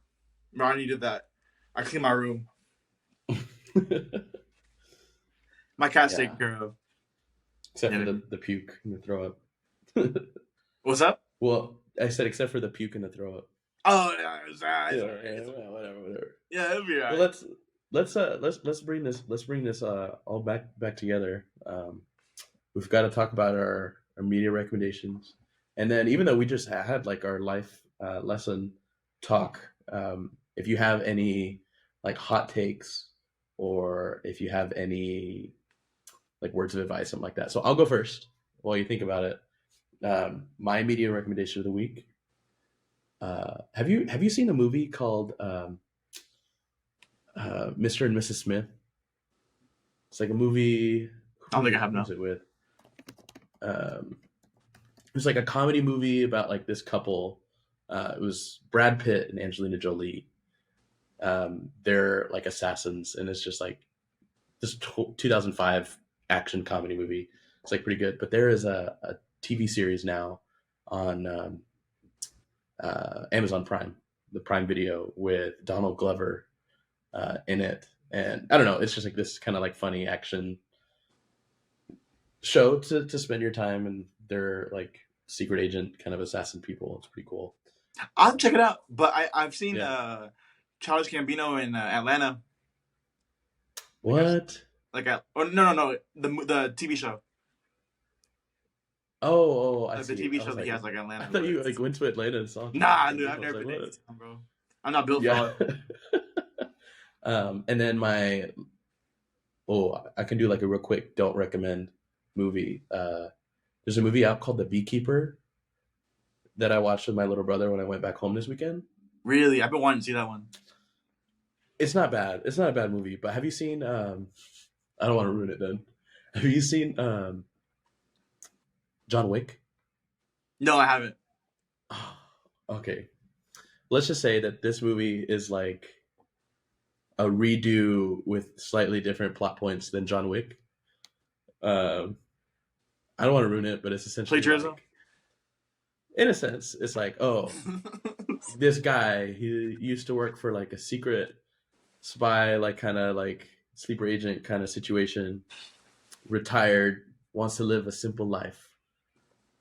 Ronnie did that. I clean my room. My cat's taken Yeah. care of. Except for Yeah. the puke and the throw up. What's up? Well, I said except for the puke and the throw up. Oh, yeah, it's alright. Yeah, It's alright. yeah, It's alright. well, whatever. Yeah, it'll be Well, alright. let's bring this all back together. We've got to talk about our media recommendations, and then even though we just had like our life lesson talk, if you have any like hot takes or if you have any like words of advice, something like that. So I'll go first while you think about it. My media recommendation of the week. Have you seen a movie called Mr. and Mrs. Smith? It's like a movie. I don't think I have Who was no. it with? It was like a comedy movie about like this couple. It was Brad Pitt and Angelina Jolie. They're like assassins, and it's just like this 2005 action comedy movie. It's like pretty good. But there is a TV series now on Amazon Prime, the Prime Video, with Donald Glover in it, and I don't know. It's just like this kind of like funny action show to spend your time, and they're like secret agent kind of assassin people. It's pretty cool. I'll check it out. But I've seen Yeah. Childish Gambino in Atlanta. Like What? oh no the TV show. I Like the see. TV I show was that he like, has like I Atlanta. thought But you like went to Atlanta and saw nah, some dude, I've people. I was never like, been to what? Anytown, bro. I'm not built for all Yeah. that. And then I can do like a real quick don't recommend movie. There's a movie out called The Beekeeper that I watched with my little brother when I went back home this weekend. Really, I've been wanting to see that one. It's not bad. It's not a bad movie. But have you seen? I don't want to ruin it. Then have you seen John Wick? No, I haven't. Okay, let's just say that this movie is like a redo with slightly different plot points than John Wick. Um, I don't want to ruin it, but it's essentially Plagiarism. like, in a sense, it's like, oh, this guy, he used to work for like a secret spy, like kind of like sleeper agent kind of situation, retired, wants to live a simple life.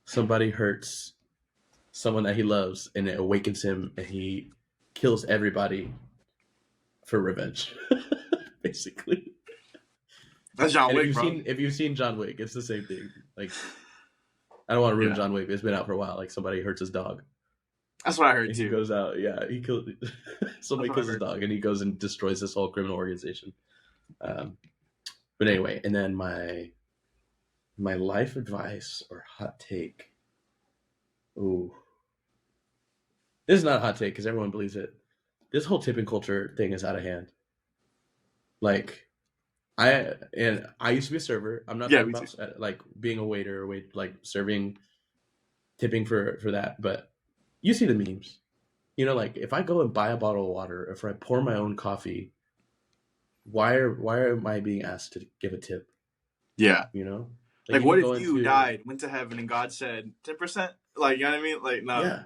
Somebody hurts someone that he loves, and it awakens him, and he kills everybody for revenge, basically. That's John And if Wick, you've bro. seen if you've seen John Wick, it's the same thing. Like, I don't want to ruin Yeah, John Wick. It's been out for a while. Like, somebody hurts his dog, that's what I heard and he too. goes out. Yeah, he kills That's somebody what I kills his heard. dog, and he goes and destroys this whole criminal organization. Um, but anyway, and then my life advice or hot take. Ooh, this is not a hot take because everyone believes it. This whole tipping culture thing is out of hand. Like, I used to be a server. I'm not Yeah, talking me too. about like being a waiter or like serving, tipping for that. But you see the memes. Like if I go and buy a bottle of water, if I pour my own coffee, why am I being asked to give a tip? Yeah. Like Like, you can what go if you into died, went to heaven, and God said 10%? Like, you know what I mean? Like, no. yeah,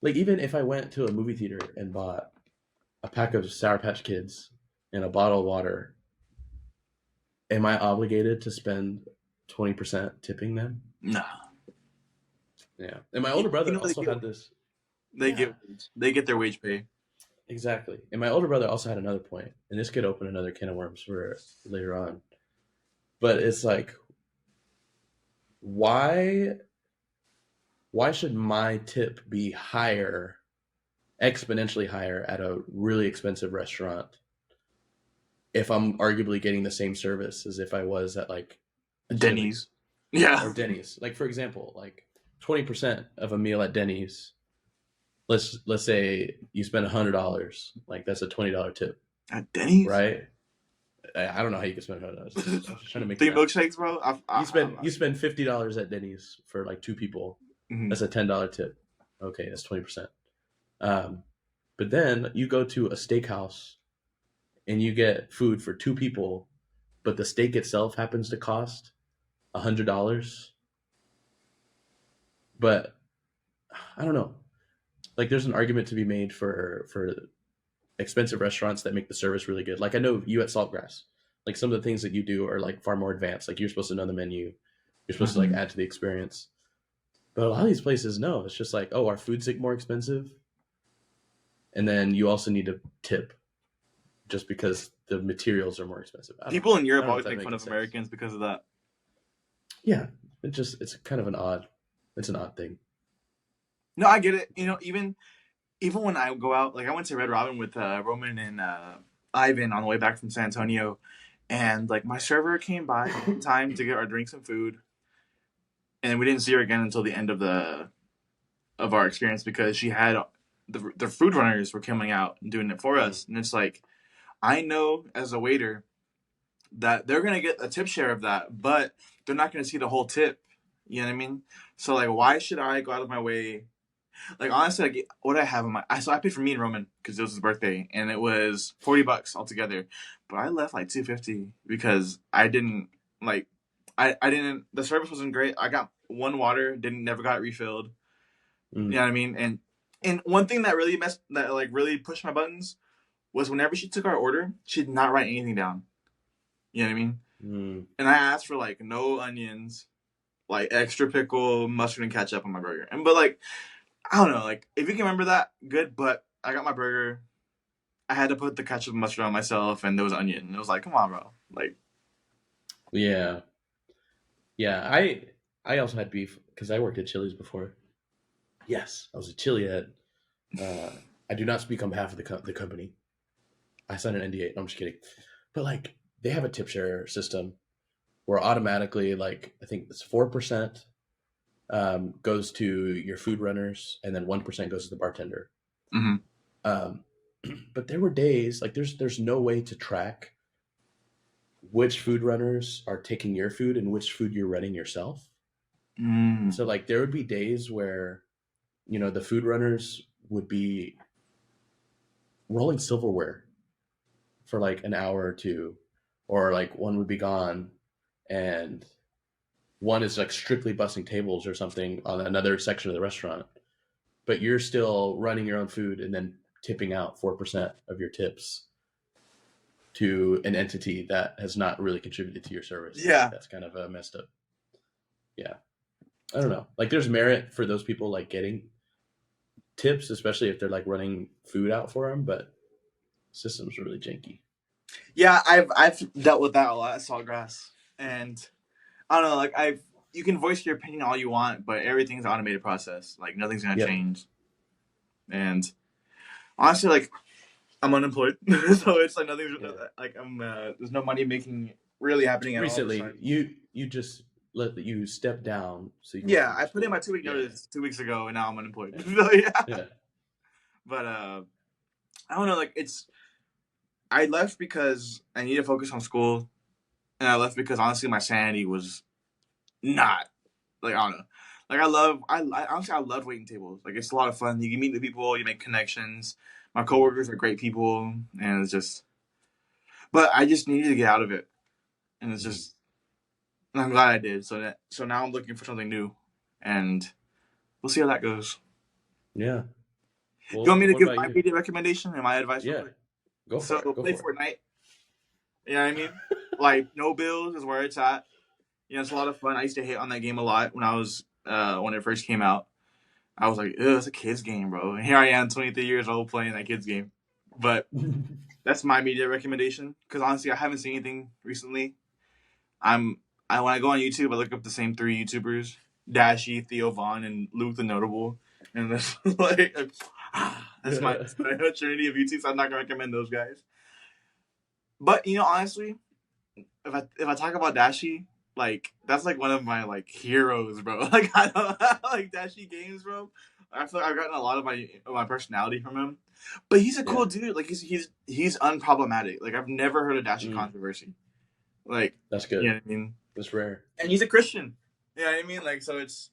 like even if I went to a movie theater and bought a pack of Sour Patch Kids and a bottle of water, am I obligated to spend 20% tipping them? No. Yeah. And my older brother They also get had this. they Yeah, get their wage pay. exactly. And my older brother also had another point, and this could open another can of worms for later on. But it's like, why why should my tip be higher, exponentially higher at a really expensive restaurant if I'm arguably getting the same service as if I was at like a Denny's. Chili's Yeah. or Denny's? Like for example, like 20% of a meal at Denny's. Let's say you spend $100, like that's a $20 tip, At Denny's? right? I don't know how you can spend $100. I'm just trying to make the Three math. milkshakes, bro. You spend $50 at Denny's for like two people. Mhm. That's a $10 tip. Okay, that's 20%. Um, but then you go to a steakhouse and you get food for two people, but the steak itself happens to cost $100. But I don't know. Like, there's an argument to be made for expensive restaurants that make the service really good. Like I know you at Saltgrass, like some of the things that you do are like far more advanced. Like you're supposed to know the menu, you're supposed to like Mhm. add to the experience. But a lot of these places, no, it's just like, oh, our food's like more expensive, and then you also need to tip just because the materials are more expensive. I don't know. People in I Europe don't know if always that make fun makes of sense. Americans because of that. Yeah, it's kind of it's an odd thing. No, I get it. Even when I go out, like I went to Red Robin with Roman and Ivan on the way back from San Antonio, and like my server came by in time to get our drinks and food, and we didn't see her again until the end of our experience because she had the food runners were coming out and doing it for Mm. us, and it's like I know as a waiter that they're gonna get a tip share of that, but they're not gonna see the whole tip. You know what I mean? So like, why should I go out of my way? Like honestly, like what I have in my so I paid for me and Roman because it was his birthday and it was $40 altogether, but I left like 250 because I didn't like I didn't the service wasn't great. I got one water, didn't never got it refilled. You Mm. know what I mean? And one thing that really really pushed my buttons was whenever she took our order, she did not write anything down. You know what I mean? Mm. And I asked for like no onions, like extra pickle, mustard, and ketchup on my burger. And but like I don't know, like if you can remember that, good. But I got my burger. I had to put the ketchup and mustard on myself, and there was onion. And it was like, come on, bro. Like, Yeah, yeah. I also had beef because I worked at Chili's before. Yes, I was a chili head. Uh, I do not speak on behalf of the company. I signed an NDA. No, I'm just kidding. But like they have a tip share system where automatically, like I think it's 4% goes to your food runners, and then 1% goes to the bartender. mm-hmm. Um, but there were days like there's no way to track which food runners are taking your food and which food you're running yourself. Mm. So like there would be days where the food runners would be rolling silverware for like an hour or two, or like one would be gone, and one is like strictly bussing tables or something on another section of the restaurant, but you're still running your own food and then tipping out 4% of your tips to an entity that has not really contributed to your service. I think Yeah, that's kind of a messed up. Yeah, I don't know. Like, there's merit for those people like getting tips, especially if they're like running food out for them, but systems are really janky. yeah. I've dealt with that a lot at Saltgrass, and I don't know. Like you can voice your opinion all you want, but everything's an automated process. Like nothing's gonna Yep. change. And honestly, like I'm unemployed, so it's like nothing's Yeah. like there's no money making really happening at all. Recently, you just let you step down so you can Yeah, work I on put in my school. 2 week Yeah. notice 2 weeks ago, and now I'm unemployed. Yeah. So, yeah, Yeah. but I don't know. Like I left because I need to focus on school, and I left because honestly my sanity was not like I don't know. Like I honestly I love waiting tables. Like it's a lot of fun. You can meet new people, you make connections. My coworkers are great people, and it's just. But I just needed to get out of it, and it's Mhm. just. And I'm glad I did. So now I'm looking for something new, and we'll see how that goes. Yeah. You want Well, me to what give about my you? media recommendation and my advice real Yeah. quick? Go So for it. Go play for it. Fortnite. You know what I mean? Like no bills is where it's at. It's a lot of fun. I used to hate on that game a lot when it first came out. I was like, "Ugh, it's a kids game, bro." And here I am, 23 years old, playing that kids game. But that's my media recommendation because honestly, I haven't seen anything recently. I'm when I go on YouTube, I look up the same 3 YouTubers: Dashy, Theo Vaughn, and Luke the Notable. And that's like that's my trinity of YouTube. So I'm not gonna recommend those guys. But honestly, if I talk about Dashy, like that's like one of my like heroes, bro. Like I don't like Dashy games, bro. I feel like I've gotten a lot of my personality from him. But he's a cool dude. Like he's unproblematic. Like I've never heard a Dashy controversy. Like That's good. You know what I mean? That's rare. And he's a Christian. You know what I mean? Like so it's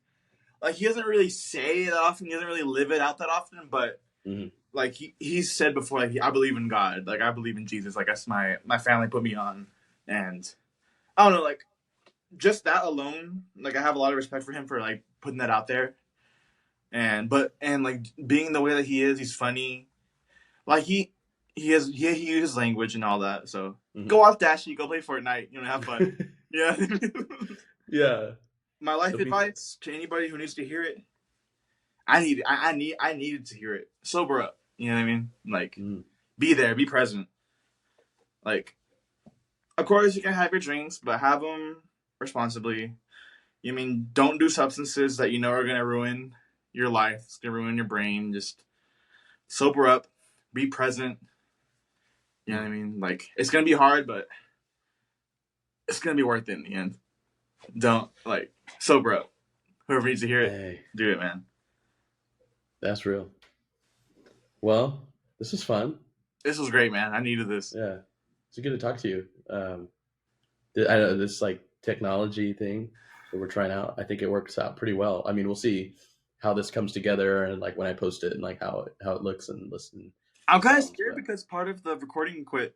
like he doesn't really say it often. He doesn't really live it out that often. But like he's said before, like I believe in God. Like I believe in Jesus. Like that's my family put me on. And I don't know, like just that alone, like I have a lot of respect for him for like putting that out there. And like being the way that he is, he's funny. Like he uses language and all that. So go off Dashy, go play Fortnite, have fun. Yeah. Yeah. My life advice to anybody who needs to hear it. I needed to hear it. Sober up. You know what I mean? Like be there, be present. Like of course you can have your drinks, but have them responsibly. You mean don't do substances that are gonna ruin your life. It's gonna ruin your brain. Just sober up, be present. You know what I mean? Like it's gonna be hard, but it's gonna be worth it in the end. Don't sober up. Whoever needs to hear it, do it, man. That's real. Well, this was fun. This was great, man. I needed this. Yeah, it's good to talk to you. I know this technology thing that we're trying out. I think it works out pretty well. I mean, we'll see how this comes together and when I post it and how it looks and listen. I'm kind of scared because part of the recording quit.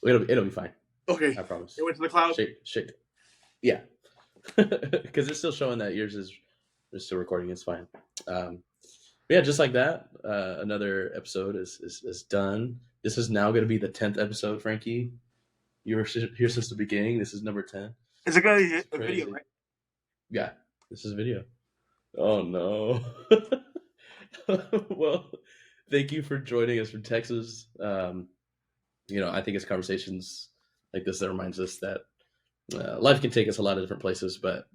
It'll be fine. Okay, I promise. It went to the cloud. Shake. Yeah, because it's still showing that yours is still recording. It's fine. Yeah, just like that. Another episode is done. This is now going to be the 10th episode, Frankie. You were here since the beginning. This is number 10. Is it going to be a video, right? Yeah, this is a video. Oh, no. Well, thank you for joining us from Texas. I think it's conversations like this that reminds us that life can take us a lot of different places, but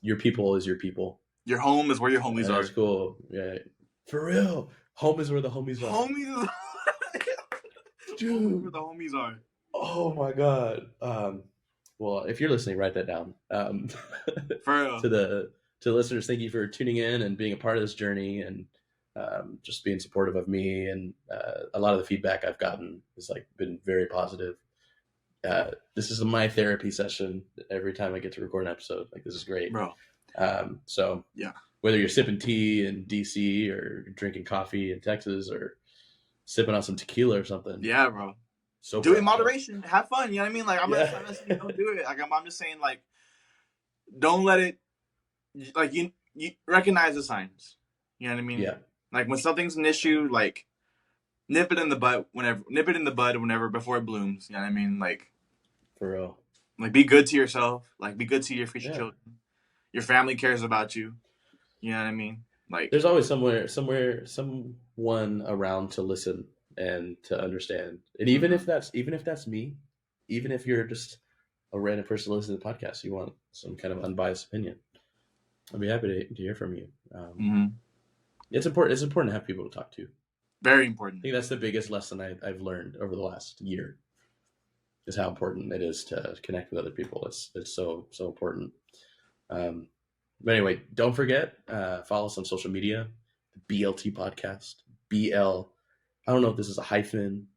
your people is your people. Your home is where your homies are. That's cool. Yeah, for real. Home is where the homies are. Homies, dude. Where the homies are. Oh my god. Well, if you're listening, write that down. For real. To the listeners, thank you for tuning in and being a part of this journey and just being supportive of me. And a lot of the feedback I've gotten has been very positive. This is my therapy session every time I get to record an episode. This is great, bro. So yeah, whether you're sipping tea in DC or drinking coffee in Texas or sipping on some tequila or something, yeah, bro. So do it in moderation. Have fun. You know what I mean? I'm not saying don't do it. I'm just saying don't let it. You recognize the signs. You know what I mean? Yeah. When something's an issue, nip it in the bud whenever before it blooms. You know what I mean? For real. Be good to yourself. Be good to your future children. Your family cares about you. You know what I mean? There's always someone around to listen and to understand. And even if that's me, even if you're just a random person to listen to the podcast, you want some kind of unbiased opinion, I'd be happy to hear from you. It's important. It's important to have people to talk to. Very important. I think that's the biggest lesson I've learned over the last year. Is how important it is to connect with other people. It's so important. But anyway, don't forget, follow us on social media, the BLT podcast, BL. I don't know if this is a hyphen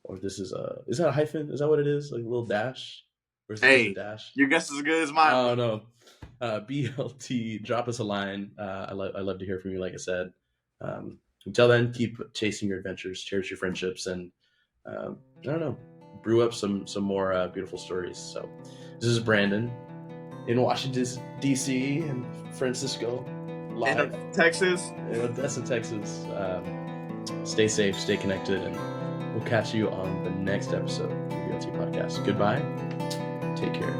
or if this is that a hyphen? Is that what it is? A little dash? Or is it just a dash? Your guess is as good as mine. Oh, no. BLT, drop us a line. I love to hear from you, like I said. Until then, keep chasing your adventures, cherish your friendships, and I don't know, brew up some more beautiful stories. So this is Brandon in Washington, D.C. and Francisco, live. In Texas. In Odessa, Texas. Stay safe, stay connected, and we'll catch you on the next episode of the BLT Podcast. Goodbye. Take care.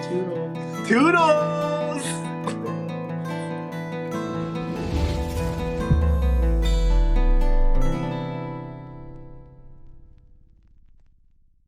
Toodles. Toodles!